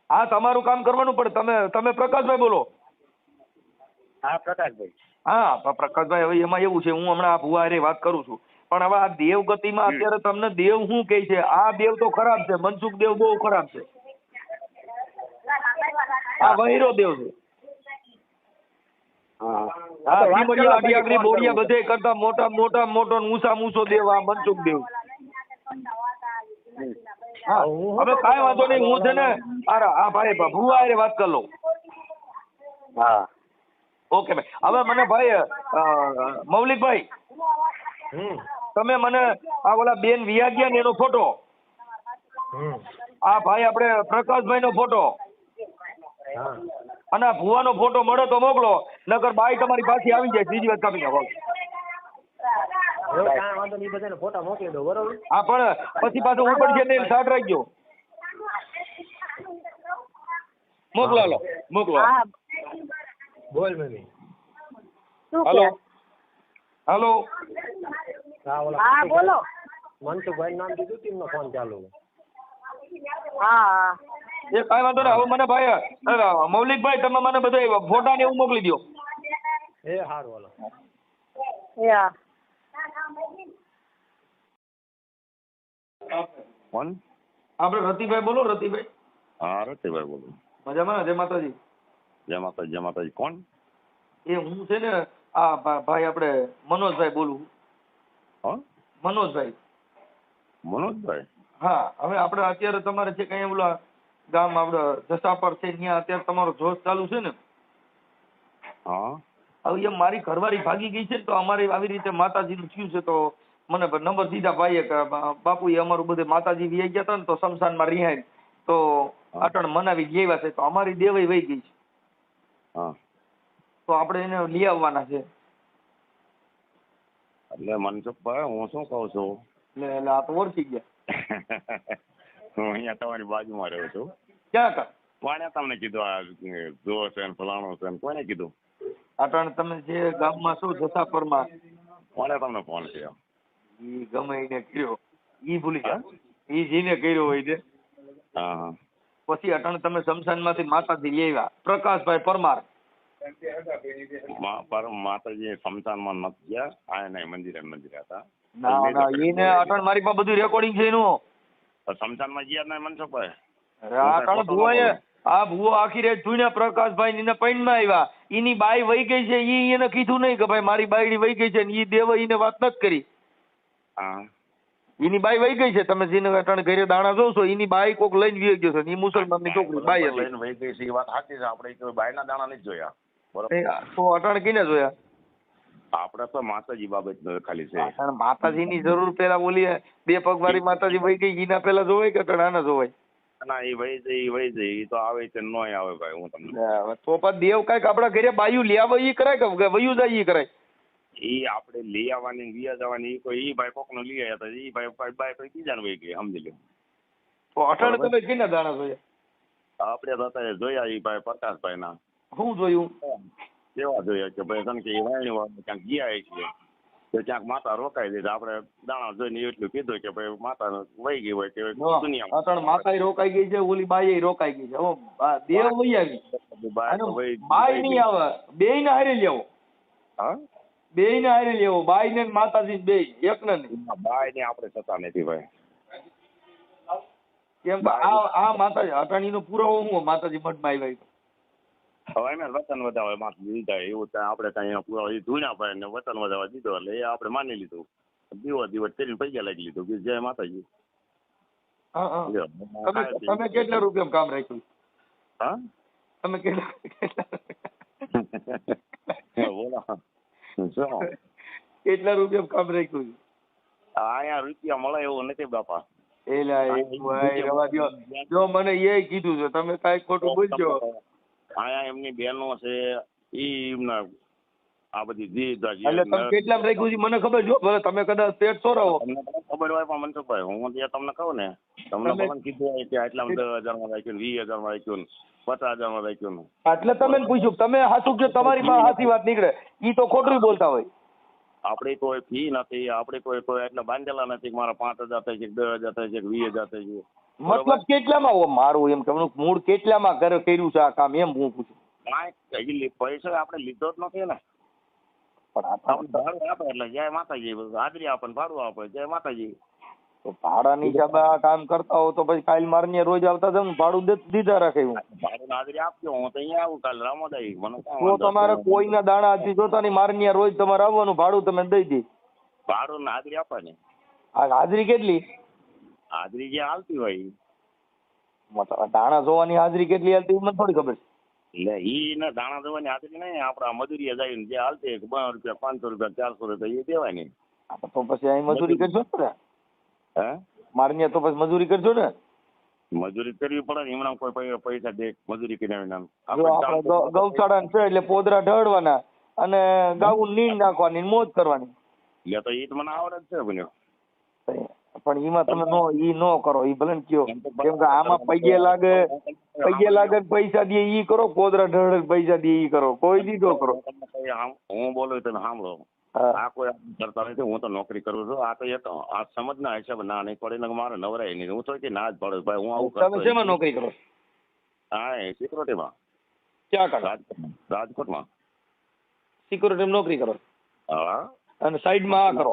હા તમારું કામ કરવાનું પડે. તમે પ્રકાશભાઈ બોલો? હા પ્રકાશભાઈ. હા પ્રકાશભાઈ હવે એમાં એવું છે હું હમણાં આ ભુવા હારે વાત કરું છું. પણ હવે આ દેવ ગતિમાં અત્યારે તમને દેવ શું કહે છે? આ દેવ તો ખરાબ છે, મનસુખ દેવ બહુ ખરાબ છે. આ વહીરો દેવ છે. હા આ ભીમડિયા, આડિયાગરી, બોડિયા બધે કરતા મોટો ઊંચો દેવ આ મનસુખ દેવ. હા હવે કાંઈ વાંધો નહીં, હું છે ને આ ભાઈ ભુવા હારે વાત કરી લઉં. હા ઓકે ભાઈ. હવે મને ભાઈ મૌલિકભાઈ, તમે મને આ ઓલા બેન વિયા ગયા ને એનો ફોટો, આ ભાઈ આપણે પ્રકાશભાઈ નો ફોટો અને આ ભુવાનો ફોટો મળે તો મોકલો, નકર બાઈ તમારી પાછી આવી જાય ત્રીજી વાત કાપી નાખો. ફોટા મોકલી દો બરોબર. હા પણ પછી પાછું ઉપર છે ને સાટ રાખજો. મોકલો લો, મોકલો. બોલ મમ્મી. હાલો હાલો. હા બોલો. મનસુખભાઈ નામ દીધું ટીમનો ફોન ચાલુ. હા એ કાંઈ વાંધો નહીં. હવે મને ભાઈ મૌલિકભાઈ તમે મને બધા ફોટા ને એવું મોકલી દો. એ સારું હાલો. યા કોણ? આપણે રતિભાઈ બોલો. રતિભાઈ. હા રતિભાઈ બોલું. મજામાં? જય માતાજી. જય માતાજી. જય માતાજી. કોણ? એ હું છે ને આ ભાઈ આપણે મનોજભાઈ બોલું. હા મનોજભાઈ. મનોજભાઈ. હા હવે આપણે અત્યારે તમારે છે કઈ ઓલા ગામ આપણે જસાપર છે ત્યાં અત્યારે તમારો જોશ ચાલુ છે ને? હા હવે એમ મારી ઘરવાળી ભાગી ગઈ છે ને તો અમારે આવી રીતે માતાજીનું થયું છે તો મને નંબર દીધા ભાઈએ કે બાપુ એ અમારું બધે માતાજી વી ગયા હતા ને તો શમશાનમાં રિહાય તો અટણ મનાવી ગયા છે તો અમારી દેવાઈ વહી ગઈ છે. હા તો આપણે એને લઈ આવવાના છે. એટલે મનસુખભાઈ હું શું કહું છું, એટલે આ તો ઓળખી ગયા. હું અહીંયા તમારી બાજુમાં રહ્યો છું. ક્યાં કા? કોણે તમને કીધું આ જો છે ને ફલાણું છે ને કોને કીધું? અટણ તમે જે ગામમાં છો જસાપરમાં, કોને તમને ફોન કર્યો? ઈ ગમે એને કર્યો, ઈ ભૂલી ગયા. ઈ જેને કર્યો હોય તે. હા હા. પછી અટણ તમે શમશાનમાંથી માતાજી લઈ આવ્યા પ્રકાશભાઈ પરમાર. માતાજી શમશાનમાં નથી ગયા, આ નહીં મંદિરે હતા. ના ના એને અટણ મારી પાસે બધું રેકોર્ડિંગ છે એનું. શમશાનમાં ગયા ના મનસુખભાઈ? અટણ ભુવાએ આ ભુવો આખી રાત જોઈને પ્રકાશભાઈ ને પૈણમાં આવ્યા. એની બાઈ વહી ગઈ છે ઈ એને કીધું નહીં કે ભાઈ મારી બાયડી વહી ગઈ છે ને ઈ દેવ એને વાત નથી કરી. હા એની બાઈ વહી ગઈ છે. તમે જેને અટણ ઘરે દાણા જોવ છો એની બાઈ કોક લઈને વી ગયો છે. ઈ મુસલમાનની છોકરી બાઈ હતી. લઈને વહી ગઈ છે એ વાત સાચી છે. આપણે કોઈ બાયના દાણા નથી જોયા. બરોબર. તો અટણ કીને જોયા? આપણે તો માતાજી બાબત ખાલી છે. અટણ માતાજીની જરૂર પેલા બોલી બે પગવાળી માતાજી વહી ગઈ એના પેલા જોવાય કે અટણ આના જોવાય? ના એ વહી જાય એ તો આવે છે નોય આવે ભાઈ. હું તમને તો પણ દેવ કઈક આપડા ઘરે બાયું લઈ આવે ઈ કરાય કે વયું જાય ઈ કરાય? ઈ આપણે લઈ આવવાની વિયા જવાની ઈ ભાઈ કોક નો લઈ આવ્યા હતા. ઈ ભાઈ કોઈ બીજાને વહી ગઈ સમજી લો. તો અટણ તમે કેના દાણા જોયા? આપણે હતા જોયા ઈ ભાઈ પ્રકાશભાઈ ના. શું જોયું? કેવા જોયા કે ભાઈ તને કે વાણી વાળા ક્યાંક ગયા છે તો ક્યાંક માતા રોકાઈ દે. આપણે દાણા જોઈને એટલું કીધું કે ભાઈ માતા વહી ગઈ હોય કે દુનિયામાં અટણ માતા રોકાઈ ગઈ છે, ઓલી બાઈ રોકાઈ ગઈ છે. હવે દેવ વહી આવી. બાઈ નહીં આવે, બેય ને હારે લેવો. હા બેય ને હારે લેવો, બાઈ ને માતાજી બે એક ને નહીં. બાઈ ને આપણે થતા નથી ભાઈ. કેમ કે આ માતાજી અટાણી નો પુરાવો શું માતાજી મઠમાં આવ્યા? હવે એમ વતન વધારવા માથે લીધા એવું આપણે કઈ પૂરા ધૂણા ભાઈ ને વતન વધારવા દીધો એટલે એ આપણે માની લીધું. દિવસ કરીને પૈસા લાગી લીધું કે જય માતાજી. તમે કેટલા રૂપિયા કામ રાખ્યું? હા તમે કેટલા કેટલા રૂપિયા કામ રાખ્યું? અહીંયા રૂપિયા મળે એવું નથી બાપા. જો મને એ કીધું છે તમે કઈ ખોટું બોલજો. અહીંયા એમની બહેનો છે ઈ એમના આ બધી જીદ એટલે તમે કેટલા રાખ્યું છે મને ખબર જો ભલે તમે કદાચ પેટ સોરાવો ખબર હોય પણ મનસુખભાઈ હું તમને કહું ને તમને ભલે કીધું હોય કે આટલા 10,000 માં રાખ્યું 20,000 માં રાખ્યું 50,000 માં રાખ્યું. એટલે તમે પૂછ્યું તમે હાચું કે તમારી પાસે સાચી વાત નીકળે ઈ તો ખોટું બોલતા હોય. આપડી કોઈ ફી નથી, આપડે કોઈ એટલે બાંધેલા નથી મારા 5,000 થઈ છે 10,000 થઈ છે 20,000 થઈ છે. મતલબ કેટલામાં મારું એમ કે મૂળ કેટલામાં કર્યું છે આ કામ એમ હું પૂછું? પૈસા આપણે લીધો જ નથી ને. પણ તમને ભાડું આપે એટલે જય માતાજી હાજરી આપે ને ભાડું આપે જય માતાજી. તો ભાડાની હિસાબે આ કામ કરતા હો તો પછી કાલ મારને રોજ આવતા જાવ ભાડું દીધા રાખે હું. ભાડું હાજરી આપજો હું તો અહીંયા આવું કાલે રામોદાઈ મને જો તમારે કોઈના દાણા હજી જોતાની મારને રોજ તમારે આવવાનું ભાડું તમે દઈ દે. ભાડું ને હાજરી આપવાની. આ હાજરી કેટલી? હાજરી જે હાલતી હોય દાણા જોવાની હાજરી કેટલી હાલતી મને થોડી ખબર છે. એટલે ઈ ને દાણા દેવાની હાજરી નહીં આપડા મજૂરીએ જાય જે હાલતી 2 રૂપિયા 500 રૂપિયા 400 રૂપિયા એ દેવાની. તો પછી અહીં મજૂરી કરશો ને? હે મારને તો પછી મજૂરી કરશો ને? મજૂરી કરવી પડે ને એમના કોઈ પૈસા દે મજૂરી કરીને. જો આપણે ગૌશાળા છે એટલે પોદરા ઢળવાના અને ગાવું નીંદ નાખવાની મોજ કરવાની. એટલે તો ઈ તો મને આવડે જ છે બન્યો. પણ એમાં તમે નો કરો ઈ ભલે ને કયો કેમ કે આમાં પૈગે લાગે પૈસા દે ઈ કરો, પોદરા ઢળ પૈસા દે ઈ કરો, કોઈ દીધો કરો. હું બોલું તમે સાંભળો. આ કોઈ કરતા નથી. હું તો નોકરી કરું છું. આ તો એક આ સમજના હિસાબે ના નહીં પડે ને મારે નવરાય નહીં. હું તો કે ના જ પડે ભાઈ હું આવું કરતો. તમે શેમાં નોકરી કરો? હા સિક્યુરિટીમાં. ક્યાં કરો? રાજકોટમાં સિક્યુરિટી નોકરી કરો? હા. અને સાઈડમાં આ કરો?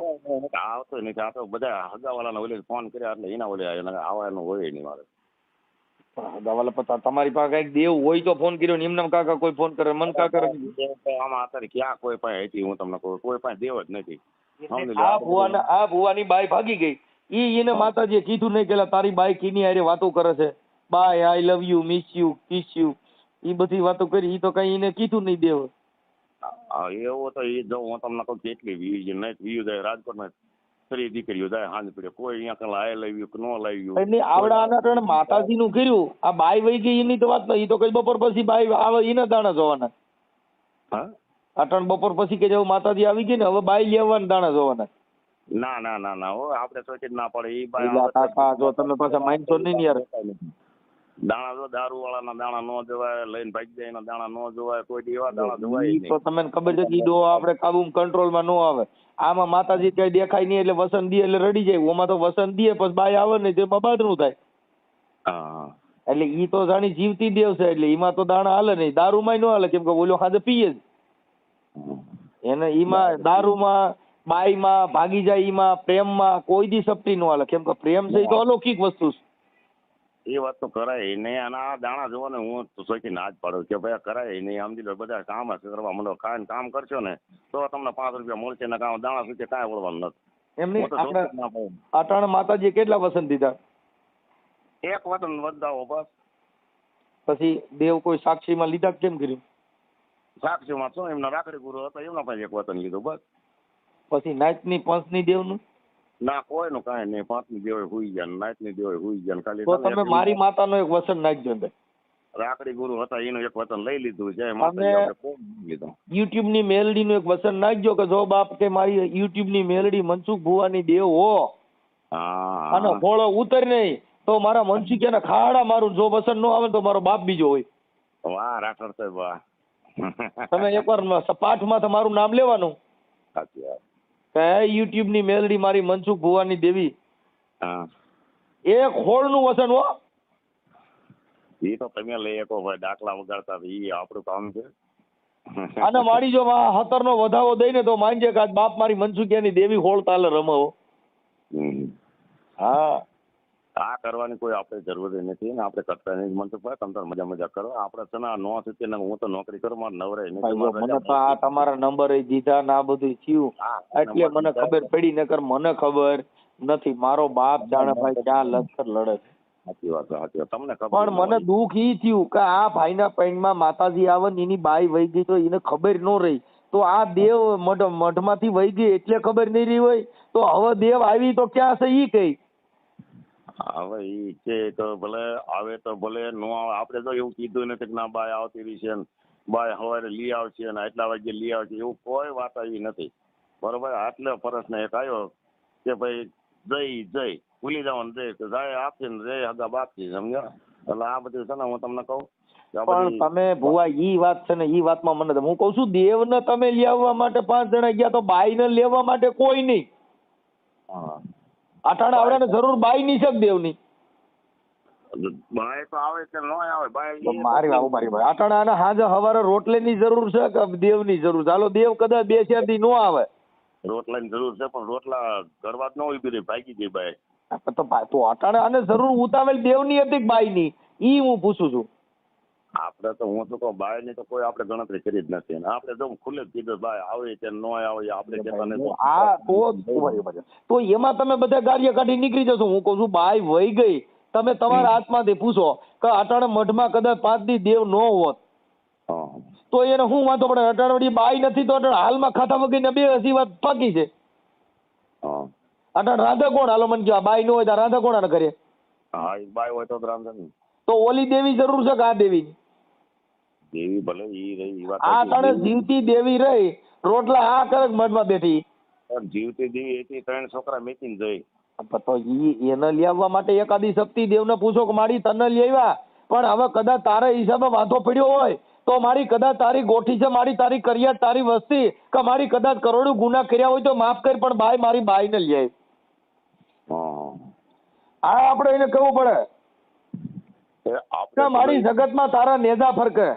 આવતો નથી. આ તો બધા હગાવાળાને ઓલે ફોન કર્યા એટલે એના ઓલે આવવાનું હોય નહીં મારે. હગાવાલા પતા તમારી પાસે કઈક દેવ હોય તો ફોન કર્યો ને એમના કાકા કોઈ ફોન કરે મન કાકા આમાં અત્યારે ક્યાં કોઈ પાસે હતી હું તમને કહું કોઈ પાસે દેવ જ નથી. આ ભુવાની બાઈ ભાગી ગઈ ઈ એને માતાજીએ કીધું નહીં કે તારી બાઈ કીની હારે વાતો કરે છે, bye I love you miss you kiss you ઈ બધી વાતો કરી. ઈ તો કઈ એને કીધું નહીં દેવ. એવું તો એ જો હું તમને કહું કેટલી વ્યૂ જાય રાજકોટમાં 3 દીકરીઓ જાય હાંજ પડે કોઈ અહીંયા કલા આઈ love you know love you એટલે આવડા આના માતાજી નું કર્યું. આ બાઈ વહી ગઈ એની તો વાત નહીં. તો કઈ બપોર પછી બાઈ આવે એના દાણા જોવાના. હા અટણ બપોર પછી કે જેવું માતાજી આવી ગઈ ને હવે બાઈ લેવાના દાણા જોવાના. ના ના ના ના હો આપણે તો જ ના પડે ઈ કાકા જો તમે પાછા માનશો નહીં યાર. દાણા જો દારૂ વાળાના દાણા નો જોવાય, લઈને ભાગી જાય એના દાણા નો જોવાય, કોઈ એવા દાણા જોવાય નહીં. તો તમને ખબર છે કે ઈ આપણે કાબુ કંટ્રોલમાં નો આવે. આમાં માતાજી કઈ દેખાય નહીં એટલે વસન દે એટલે રડી જાય. ઓમાં તો વસન દે પછી બાઈ આવે ને તેમાં બાદરું થાય. હા એટલે ઈ તો જાણી જીવતી દેવ છે એટલે એમાં તો દાણા હાલે નહીં. દારૂમાં નો હાલે કેમ કે ઓલો ખાધે પીએ જ એને. ઈમાં દારૂમાં બાઈમાં ભાગી જાય ઈમાં પ્રેમમાં કોઈ દી સપટી નો હાલે કેમ કે પ્રેમ છે એ તો અલૌકિક વસ્તુ છે. એ વાત તો કરાય નહીં. અને આ દાણા જોવાને હું સોચી ના જ પાડું કે ભાઈ કરાય નહીં. સમજી લો બધા કામ જ કરવા માંડો. ખાઈને કામ કરશો ને તો તમને 5 રૂપિયા મળશે ને કામ દાણા સુધી કાંઈ વળવાનું નથી. એમ નહીં આપણે અટાણે માતાજી કેટલા વસન દીધા? એક વતન વધાવો બસ. પછી દેવ કોઈ સાક્ષીમાં લીધા કેમ કર્યું? સાક્ષીમાં શું એમના રાખડી ગુરુ હતો એમના પાસે એક વતન લીધું બસ. પછી નાચની પંચની દેવનું ના કોઈનું કાંઈ નહીં. 5ની દેવાય હુઈ ગયા, નાઈટની દેવાય હુઈ ગયા. ખાલી તો તમે મારી માતાનો એક વસન નાખજો ને. રાખડી ગુરુ હતા એનું એક વતન લઈ લીધું છે. યુટ્યુબ ની મેલડી નું એક વસન નાખજો કે જો બાપ કે મારી યુટ્યુબ ની મેલડી મનસુખ ભુવાની દેવ હો અને ફોળો ઉતર નહીં તો મારા મનસુખિયાના ખાડા મારું. જો વસન નો આવે તો મારો બાપ બીજો હોય. વાહ રાઠોડ સાહેબ વાહ. તમે એકવાર પાઠમાં તમારું નામ લેવાનું. સાચી વાત. યુટ્યુબ ની મેલડી મારી મનસુખ ભુવાની દેવી એક હોળ નું વસન હો. એ તો તમે લઈ શકો ભાઈ દાખલા વગાડતા એ આપણું કામ છે. અને મારી જો 17 નો વધાવો દઈને તો માનજે કે આજ બાપ મારી મનસુખિયાની દેવી હોળ તાલે રમો. હા આ કરવાની કોઈ આપણે જરૂર નથી ને આપણે કરતા નહીં. મનસુખભાઈ તમે તો મજા કરો. આપણે છે ને નો સુધી હું તો નોકરી કરું મારે નવરાય નહીં. મને તો આ તમારા નંબર દીધા ને આ બધું થયું એટલે મને ખબર પડી. નકર મને ખબર નથી. મારો બાપ જાણે ભાઈ ક્યાં લશ્કર લડે છે. સાચી વાત સાચી વાત. તમને ખબર પણ મને દુઃખ ઈ થયું કે આ ભાઈના પૈણમાં માતાજી આવે ને એની બાઈ વહી ગઈ તો એને ખબર ન રહી. તો આ દેવ મઢમાંથી વહી ગઈ એટલે ખબર નહીં રહી હોય તો હવે દેવ આવી તો ક્યાં છે ઈ કઈ. હવે ઈ છે તો ભલે આવે તો ભલે નો આવે. આપણે તો એવું કીધું નથી કે ના બાય આવતી રહી છે બાય સવારે લઈ આવશે ને આટલા વાગે લઈ આવશે એવું કોઈ વાત આવી નથી. બરોબર. આટલે પરસને એક આવ્યો કે ભાઈ જય ભૂલી જવાનું જય જાય આપશે ને જય હગા બાપથી સમજ્યા. એટલે આ બધું છે ને હું તમને કહું પણ તમે ભુવા ઈ વાત છે ને ઈ વાતમાં મને હું કઉ છું દેવને તમે લઈ આવવા માટે 5 જણા ગયા તો બાઈને લેવા માટે કોઈ નહીં. હા અટાણે આવડાને જરૂર બાઈ ની છે દેવની. બાય તો આવે કે ન આવે બાય તો મારી વાત મારી ભાઈ અટાણે આને હાજે હવારે રોટલીની જરૂર છે કે દેવની જરૂર છે? હાલો દેવ કદાચ 2-4 દી નો આવે રોટલાની જરૂર છે પણ રોટલા કરવા જ ન ઉભી રહી ભાગી ગઈ બાય. તો અટાણે આને જરૂર ઉતાવેલ દેવની હતી કે બાઈની ઈ હું પૂછું છું. આપણે તો હું તો કહું બાય ની તો કોઈ આપણે ગણતરી કરી જ નથી અને આપણે જો ખુલ્લે જ કીધું બાય આવે કે ન આવે આપણે કહેતા નથી. આ તો એમાં તમે બધા ગાડીએ કાઢી નીકળી જશો. હું કહું છું બાઈ વહી ગઈ તમે તમારા આત્માથી પૂછો કે અટાણે મઢમાં કદાચ 5 દી દેવ નો હોત હા તો એને શું વાંધો પડે? અટાણે વળી બાઈ નથી તો અટાણે હાલમાં ખાતા વગીને 2 હસી વાત પાકી છે. હા અટાણે રાધા કોણ? હાલો મને કહો બાઈ નો હોય તો રાધા કોણ કરે? હા એ બાય હોય તો રાંધે નહીં. તો ઓલી દેવી જરૂર છે કે આ દેવી? દેવી ભલે ઈ રહી ઈ વાત આ અટાણે જીવતી દેવી રહી રોટલા આ કરે મઢમાં બેઠી પણ જીવતી દેવી હતી 3 છોકરા મેકીને જઈ. તો ઈ એને લઈ આવવા માટે એકાદી શક્તિ દેવને પૂછો કે મારી તને લઈ આવ્યા પણ હવે કદાચ તારા હિસાબે વાંધો પડ્યો હોય તો મારી કદાચ તારી ગોઠી છે મારી તારી કરિયાત તારી વસ્તી કે મારી કદાચ કરોડો ગુના કર્યા હોય તો માફ કર પણ બાઈ મારી બાઈને લઈ આવી. આ આપણે એને કહેવું પડે કે મારી જગતમાં તારા નેજા ફરકે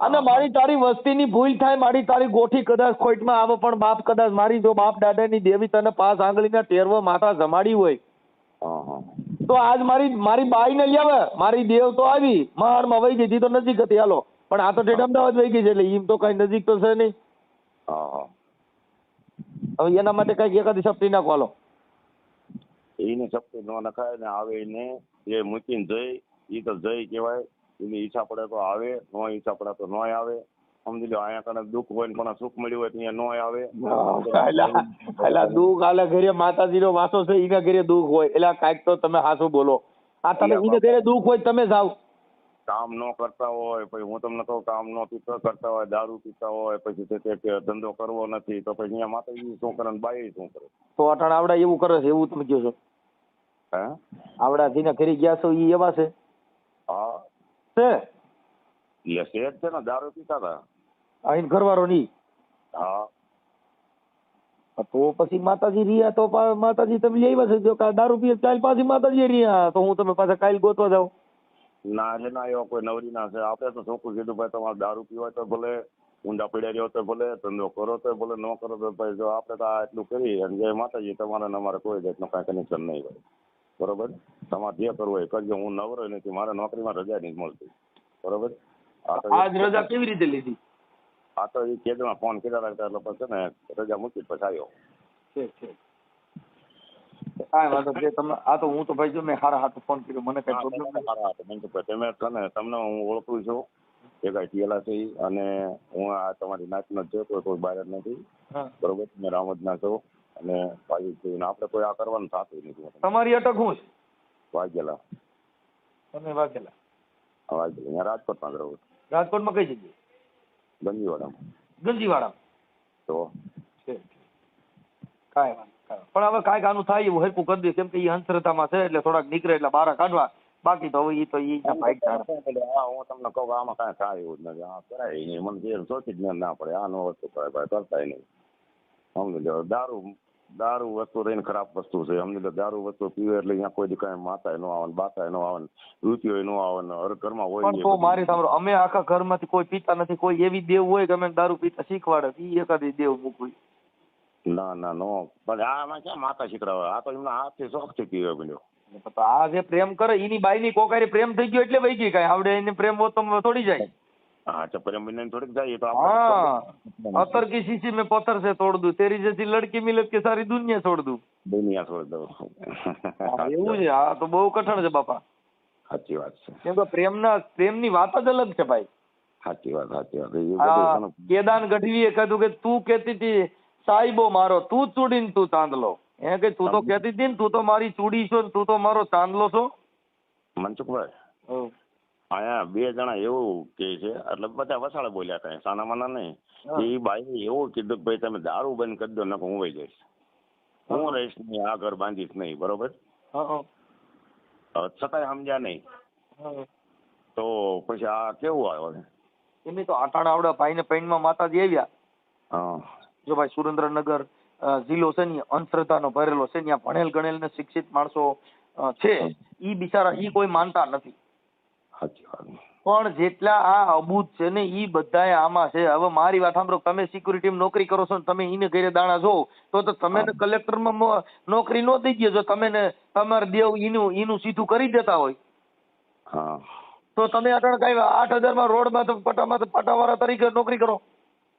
અને મારી તારી વસ્તીની ભૂલ થાય મારી તારી ગોઠી કદાચ ખોટમાં આવે પણ બાપ કદાચ મારી જો બાપ દાદાની દેવી તને 5 આંગળીના ટેરવો માથા જમાડી હોય તો આજ મારી બાઈને લઈ આવે. મારી દેવ તો આવી મહારમાં વહી ગઈ તો નજીક હતી હાલો પણ આ તો ઠેઠ અમદાવાદ વહી ગઈ છે એટલે એમ તો કઈ નજીક તો છે નહીં. હવે એના માટે કઈક એકાદી શક્તિ નાખો હાલો. એને શક્તિ ન નખાય ને આવે એને એ મૂકીને જઈ ઈ તો જઈ કહેવાય. એની ઈચ્છા પડે તો આવે નો ઈચ્છા પડે તો ન આવે. સમજી લો અહીંયા કને દુઃખ હોય ને પણ સુખ મળ્યું હોય તો અહીંયા ન આવે. એટલે દુઃખ આલે ઘરે માતાજીનો વાસો છે એના ઘરે દુઃખ હોય એટલે કાંઈક તો તમે હાસું બોલો. આ તમે એને ઘરે દુઃખ હોય તમે જાઓ કામ ન કરતા હોય પછી હું તમને કહું કામ ન કરતા હોય દારૂ પીતા હોય પછી તે ધંધો કરવો નથી તો પછી અહીંયા માતાજી શું કરે ને બાઈ શું કરે? તો અટાણ આવડા એવું કરે છે એવું તમે કહો છો? હે આવડા જેના ઘરે ગયા છો ઈ એવા છે? હા છે એટલે છે જ છે ને દારૂ પીતા હતા. આઈને ઘરવાળો નહીં? હા તો પછી માતાજી રહ્યા તો માતાજી તમે લઈ આવ્યા છે જો દારૂ પીએ કાલ પાછી માતાજી રહ્યા તો હું તમે પાછા કાલ ગોતવા જાઉં? ના એટલે ના એવા કોઈ નવરી ના છે. આપણે તો ચોખ્ખું કીધું ભાઈ તમારે દારૂ પીવાય તો ભલે ઊંડા પડ્યા રહ્યો તો ભલે ધંધો કરો તો ભલે ન કરો તો ભાઈ જો આપણે તો આ એટલું કરી અને જય માતાજી તમારે ને અમારે કોઈ જાતનું કાંઈ કનેક્શન નહીં હોય બરોબર. તમારે જે કરવું હોય કરજો. હું નવરો નથી મારે નોકરીમાં રજા નહીં મળતી બરોબર. આજ રજા કેવી રીતે લીધી? આ તો એ કેદમાં ફોન કર્યા રાખતા એટલે પછી ને રજા મૂકી પછી આવ્યો. કાંઈ વાંધો નહીં તમે આ તો હું તો ભાઈ જો મેં હારા હાથ ફોન કર્યો મને કઈ પ્રોબ્લેમ નથી. તમને હું ઓળખું છું એ કઈ ટીએલા છે અને હું આ તમારી નાચનો જ છે કોઈ બહાર જ નથી બરોબર. તમે રામજના છો અને ભાઈ છું આપણે કોઈ આ કરવાનું થતું નથી. તમારી અટક હું છે? વાઘેલા. તમે વાઘેલા? વાઘેલા અહીંયા રાજકોટમાં રહું. રાજકોટમાં કઈ જગ્યાએ? ગંજીવાડામાં. ગંજીવાડામાં તો કાંઈ વાંધો પણ હવે કાંઈક આનું થાય એવું હરકું કરી દે કેમ કે એ અંધશ્રદ્ધામાં છે એટલે થોડાક નીકળે એટલે બહાર કાઢવા બાકી તો હવે એ તો હું તમને કહું આમાં કાંઈ થાય એવું જ નથી. આ કરાય નહીં મને જે સોચી જ ના પડે આ નો વસ્તુ કરાય ભાઈ કરતાય નહીં. સમજી લો દારૂ વસ્તુ રહીને ખરાબ વસ્તુ છે. સમજી લો દારૂ વસ્તુ પીવે એટલે અહીંયા કોઈ કાંઈ માતાય ન આવે બાતાય ન આવે રૂપિયો ન આવે હર ઘરમાં હોય. પણ તો મારી સાંભળો અમે આખા ઘરમાંથી કોઈ પીતા નથી. કોઈ એવી દેવ હોય કે અમે દારૂ પીતા શીખવાડે એ એકાદી દેવ મૂકવી? ના ના નો પણ આમાં ક્યાં માતા શીખડાવે? આ તો એમના હાથથી શોખથી પીવે બન્યો. આ જે પ્રેમ કરે એની બાઈની કોકારી પ્રેમ થઈ ગયો એટલે વહી ગઈ કાંઈ આવડે એને પ્રેમ હોત તો થોડી જાય. હા તો પ્રેમ બને થોડીક જાય તો हाँ अतर की शीशी में पत्थर से तोड़ दूं तेरी जैसी लड़की मिले के सारी दुनिया छोड़ दूं. દુનિયા છોડ દો. એવું છે? આ તો બહુ કઠણ છે બાપા. સાચી વાત છે. કેમ કે પ્રેમની વાત જ અલગ છે ભાઈ. સાચી વાત. કેદાન ગઢવીએ કહ્યું કે તું કહેતી હતી સાહેબો મારો તું ચૂડીને તું ચાંદલો. એ કે તું તો કહેતી હતી ને તું તો મારી ચૂડી છો ને તું તો મારો ચાંદલો છો. મનસુખભાઈ અહીંયા 2 જણા એવું કે છે એટલે બધા વસાળે બોલ્યા હતા સાના માના નહીં. એ ભાઈ એવું કીધું કે ભાઈ તમે દારૂ બંધ કરી દો ને હું વહી જઈશ. હું રહીશ નહીં આ ઘર બાંધીશ નહીં બરોબર. છતાંય સમજ્યા નહીં તો પછી આ કેવું આવ્યો? એમની તો આટાણા આવડા ભાઈને પૈણમાં માતાજી આવ્યા. જો ભાઈ સુરેન્દ્રનગર જિલ્લો છે ને અંધશ્રદ્ધાનો ભરેલો છે. ત્યાં ભણેલ ગણેલ ને શિક્ષિત માણસો છે ઈ બિચારા ઈ કોઈ માનતા નથી. સાચી વાત. પણ જેટલા આ અબૂત છે ને ઈ બધાય આમાં છે. હવે મારી વાત સાંભળો, તમે સિક્યુરિટી નોકરી કરો છો ને તમે ઈને ઘરે દાણા જોવો તો તમે કલેક્ટરમાં નોકરી નો દઈ ગયો. જો તમે ને તમારે દેવ ઈનું સીધું કરી દેતા હોય હા તો તમે અટણ કઈ 8,000 માં રોડમાં તો પટાવાળા તરીકે નોકરી કરો.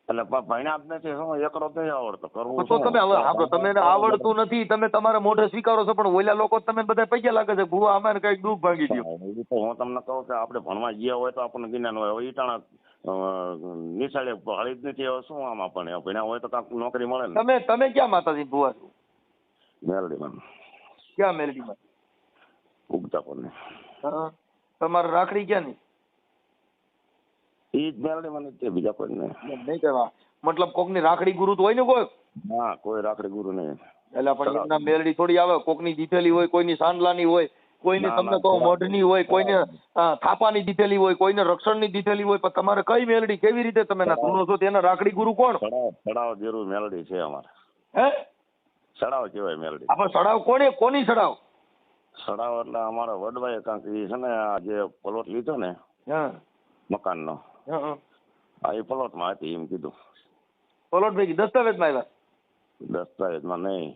એટલે ભણ્યા જ નથી, શું એકરો જ નહીં આવડતો કરવું તો તમે હવે સાંભળો, તમને આવડતું નથી, તમે તમારા મોઢે સ્વીકારો છો, પણ ઓલા લોકો તમે બધા પૈસા લાગે છે ભૂવા અમારે કઈક દુઃખ ભાંગી ગયો. એ તો હું તમને કહું કે આપણે ભણવા ગયા હોય તો આપણને જ્ઞાન હોય. હવે ઈટાણા નિશાળે ભળી જ નથી. હવે શું આમાં પણ ભણ્યા હોય તો કાંઈક નોકરી મળે ને. તમે ક્યાં માતાજી ભૂવા છો? મેલડીમાં. ક્યાં મેલડીમાં? ઉગતા પર ને. તમારે રાખડી ક્યાં ની? ઈ જ મેલડીમાં નથી, બીજા કોઈ નહીં. નહીં કહેવા મતલબ કોકની રાખડી ગુરુ તો હોય ને કોઈ? હા, કોઈ રાખડી ગુરુ નહીં. એટલે પણ એમના મેલડી થોડી આવે. કોકની દીધેલી હોય, કોઈની સાંડલાની હોય, કોઈને તમને કહો મઢની હોય, કોઈને થાપાની દીધેલી હોય, કોઈને રક્ષણની દીધેલી હોય. પણ તમારે કઈ મેલડી કેવી રીતે તમે ના ધૂનો છો? તેના રાખડી ગુરુ કોણ? સડાવ જેવું મેલડી છે અમારે. હે સડાવ કહેવાય મેલડી. આપણે સડાવ કોની સડાવ? સડાવ એટલે અમારા વડવાએ કાંક ઈ છે ને આ જે પ્લોટ લીધો ને મકાનનો, હા એ પ્લોટમાં હતી એમ કીધું. પ્લોટ ભેગી દસ્તાવેજમાં આવ્યા? દસ્તાવેજમાં નહીં.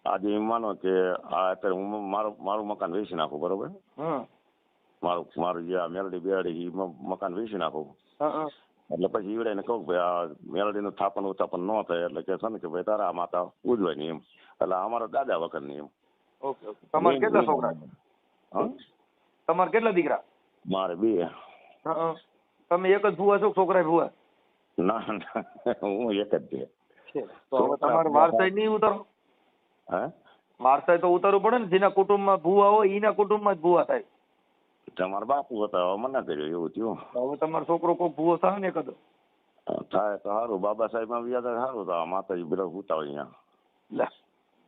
આજે એમ માનો કે આ અત્યારે હું મારું મકાન વેચી નાખું, બરોબર? મારું જે આ મેલડી બેલડી એ મકાન વેચી નાખું. એટલે પછી ઈવડે ને કહું ભાઈ આ મેલડીનું થાપન ઉથાપન ન થાય એટલે કે છે ને કે ભાઈ તારા માતા ઉજવાય એમ. એટલે અમારા દાદા વખતની એમ. Okay okay. તમારે કેટલા છોકરા? તમારે કેટલા દીકરા? મારે 2. તમે એક જ ભૂવા છો? છોકરા ભૂવા? ના હું એક જ છે. તો હવે તમારે વારસાઈ નહીં ઉતારો? હે વારસાઈ તો ઉતારવું પડે ને. જેના કુટુંબમાં ભૂવા હોય એના કુટુંબમાં જ ભૂવા થાય. તમારા બાપુ હતા, હવે મને કર્યું એવું થયું. હવે તમારો છોકરો કોઈ ભૂવો થાય ને કદો થાય તો સારું. બાબા સાહેબ માં વ્યાજ સારું તો માતાજી બધા ઉતા હોય અહીંયા. લે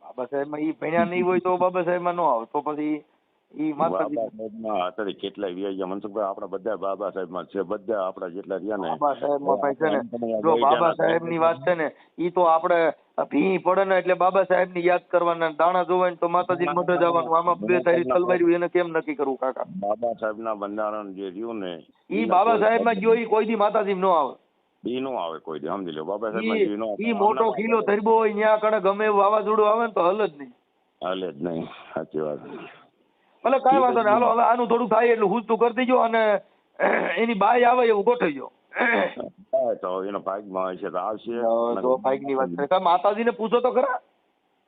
બાબા સાહેબ માં ઈ ભણ્યા નહીં હોય તો બાબા સાહેબ માં ન આવે તો પછી ઈ માતાજી અત્યારે કેટલાય વ્યાજ મનસુખભાઈ આપડા બધા બાબા સાહેબ માં છે. બધા આપડા જેટલા રહ્યા ને બાબા સાહેબ માં ભાઈ છે ને, જો બાબા સાહેબ ની વાત છે ને ઈ તો આપડે ભી પડે ને એટલે બાબા સાહેબ ની યાદ કરવાના, દાણા જોવાય તો માતાજી ને મઢે જવાનું. આમાં 2 તારી તલવાર્યું એને કેમ નક્કી કરવું કાકા? બાબા સાહેબ ના બંધારણ જે રહ્યું ને ઈ બાબા સાહેબ માં ગયો ઈ કોઈ દી માતાજી નો આવે. ઈ નો આવે કોઈ દી, સમજી લો. બાબા સાહેબ માં ઈ મોટો કિલ્લો ધરબો હોય ન્યા કણે ગમે વાવાઝોડું આવે ને તો હલ જ નહીં. હાલે જ નહીં. સાચી વાત. ભલે કાંઈ વાંધો નહીં. હાલો હવે આનું થોડું થાય એટલું હુજતું કરી દેજો અને એની બાઈ આવે એવું ગોઠવજો. તો એનો ભાગમાં હોય છે તો આવશે. તો ભાગની વાત કરે. માતાજીને પૂછો તો ખરા.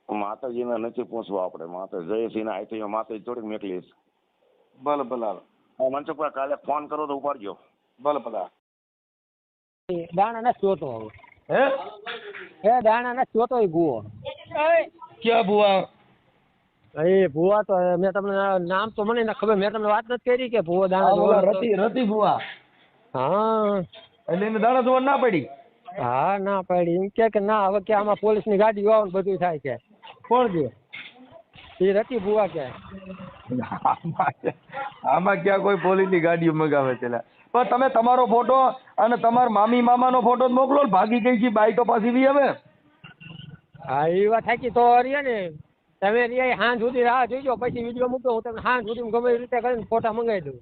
માતાજીને નથી પૂછવું આપણે. માતા જયસિંહ ના આઈ માતાજી થોડીક મેકલીશ. ભલે ભલે હાલો. મનસુખભાઈ કાલે ફોન કરો તો ઉપાડજો. ભલે ભલે. દાણા નથી જોતો હવે. હે દાણા નથી જોતો એ ભૂવો. ક્યાં ભૂવા? એ ભૂવા તો મેં તમને નામ તો મને ખબર, મેં તમને વાત નથી કરી કે ભૂવો દાણા રતી ભૂવા? હા એટલે એને દાણા જોવા ના પડી? હા ના પડી. એમ કે ના હવે કે આમાં પોલીસ ની ગાડી આવે બધું થાય કે. કોણ છે એ રતી ભૂવા કે? આમાં ક્યાં કોઈ પોલીસ ની ગાડીઓ મગાવે છે? પણ તમે તમારો ફોટો અને તમારા મામી મામા નો ફોટો મોકલો. ભાગી ગઈ છે બાઈ તો પાછી બી હવે. હા એ વાત થાકી તો રીએ ને તમે રીએ સાંજ સુધી રાહ જોઈજો, પછી વિડીયો મૂકો. હું તમને સાંજ સુધી ગમે એ રીતે કરીને ફોટા મંગાવી દઉં.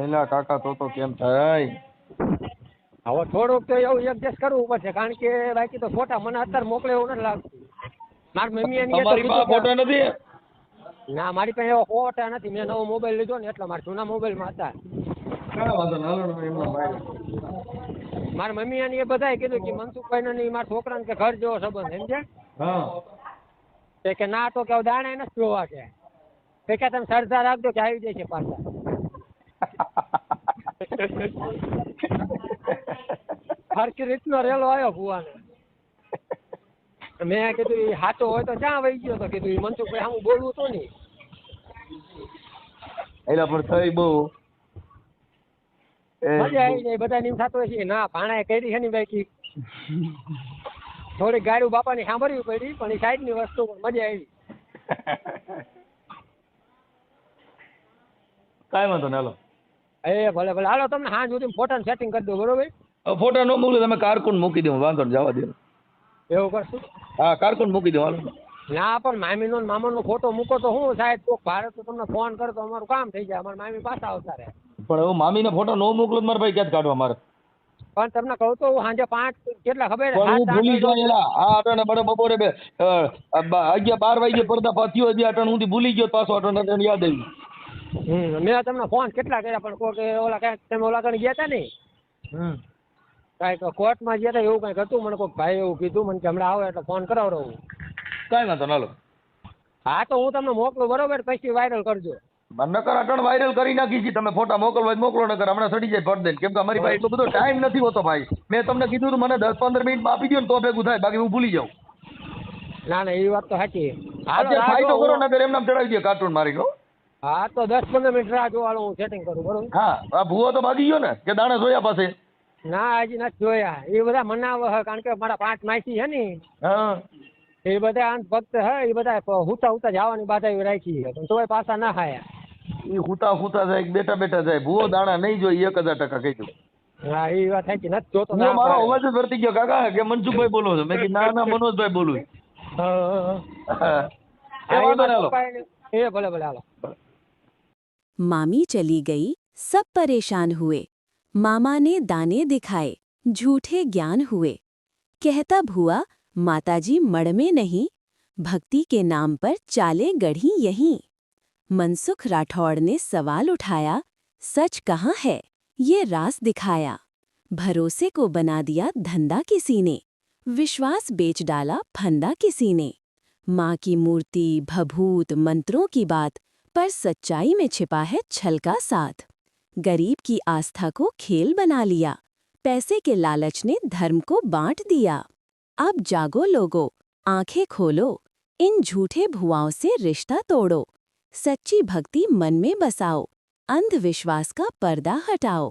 એલા કાકા તો કેમ થાય? હવે થોડુંક તો એવું એડજસ્ટ કરવું પડશે, કારણ કે બાકી તો ફોટા મને અત્યારે મોકલે એવું નથી લાગતું. મારી મમ્મી ફોટો નથી? ના મારી પાસે એવો ફોટા નથી. મેં નવો મોબાઈલ લીધો ને એટલે મારા જૂના મોબાઈલમાં હતા. મારા મમ્મી અને એ બધાએ કીધું કે મનસુખભાઈ ને મારા છોકરાને કે ઘર જેવો સંબંધ સમજ્યા કે ના તો કે દાણા નથી જોવા કે તમે સરદાર રાખજો કે આવી જાય છે પાછા. હરકી રીતનો રેલો આવ્યો ભુવાને. મેં કીધું એ સાચો હોય તો ક્યાં વહી ગયો? તો કીધું એ મનસુખભાઈ સામું બોલવું તો નહીં. એલા પણ થઈ બહુ મજા આવી જાય. બધા એમ થતું હોય છે ના ભાણાએ કરી છે ને ભાઈ થોડીક ગાડી બાપાની સાંભળવી પડી, પણ એ સાઈડ ની વસ્તુ મજા આવી. કાંઈ વાંધો ને હાલો. એ ભલે ભલે હાલો. તમને સાંજ સુધી ફોટા સેટિંગ કરી દો. બરોબર? ફોટા નો મોકલો તમે, કારકુન મૂકી દઉં. વાંધો ને જવા દો. એવું કરશું? હા કારકુન મૂકી દઉં હાલો. ના પણ મામીનો ને મામાનો ફોટો મૂકો તો હું સાહેબ કોક ભારે તો તમને ફોન કરે તો અમારું કામ થઈ જાય, અમારા મામી પાછા આવતા રહે. પણ હવે મામીને ફોટો નો મોકલો તો મારા ભાઈ ક્યાં કાઢવા મારે? પણ તમને કહું તો હું સાંજે 5 કેટલા ખબર પણ હું 7, 8 ભૂલી ગયો એલા આ અટાણે બડે બપોરે 11-12 વાગે પડદા પાથ્યો હજી અટાણે હું ભૂલી ગયો પાછો અટાણે યાદ આવ્યું. મેં તમને ફોન કેટલા કર્યા પણ કોક ઓલા કાંઈક તમે ઓલા કણ ગયા હતા ને કાંઈક કોર્ટમાં ગયા હતા એવું કાંઈક હતું, મને કોઈક ભાઈ એવું કીધું મને કે હમણાં આવે એટલે ફોન કરાવડો હું. કાંઈ વાંધો ના લો. હા તો હું તમને મોકલું બરોબર, પછી વાયરલ કરજો. નકર અટણ વાયરલ કરી નાખી છે તમે ફોટા મોકલવા હોય તો મોકલો, નકર હમણાં સડી જાય ભર દઈને, કેમ કે અમારી પાસે એટલો બધો ટાઈમ નથી હોતો ભાઈ. મેં તમને કીધું હતું મને 10-15 મિનિટમાં આપી દો ને તો ભેગું થાય, બાકી હું ભૂલી જાઉં. ના ના એ વાત તો સાચી. અત્યારે ફાયદો કરો નકર એમ નામ ચડાવી દે કાર્ટૂન મારીને હો. હા તો 10-15 મિનિટ રાહ જોવાળો હું સેટિંગ કરું બરોબર. હા આ ભૂવો તો ભાગી ગયો ને કે દાણા જોયા પાસે? ના હજી નથી જોયા, એ બધા મનાવે છે કારણ કે મારા 5 માસી છે ને હા એ બધા અંત ભક્ત હે, એ બધા હુતા હુતા જવાની બાધા એવી રાખી છે પણ તોય પાછા ના ખાયા. એ હુતા જાય બેઠા જાય, ભૂવો દાણા નહીં જોઈ 1000% કહી દઉં. હા એ વાત સાચી, નથી જોતો. હું મારો અવાજ જ વર્તી ગયો કાકા કે મનસુખભાઈ બોલો છો, મેં કીધું ના મનોજભાઈ બોલું. એ વાંધો ના લો. એ ભલે ભલે હાલો. मामी चली गई, सब परेशान हुए। मामा ने दाने दिखाए, झूठे ज्ञान हुए। कहता भुआ माताजी मड़ में नहीं, भक्ति के नाम पर चाले गढ़ी यहीं। मनसुख राठौड़ ने सवाल उठाया, सच कहाँ है ये रास दिखाया। भरोसे को बना दिया धंधा किसी ने, विश्वास बेच डाला फंदा किसी ने। माँ की मूर्ति भभूत मंत्रों की बात, पर सच्चाई में छिपा है छल का साथ। गरीब की आस्था को खेल बना लिया, पैसे के लालच ने धर्म को बांट दिया। अब जागो लोगो, आंखें खोलो, इन झूठे भुआओं से रिश्ता तोड़ो। सच्ची भक्ति मन में बसाओ, अंधविश्वास का पर्दा हटाओ।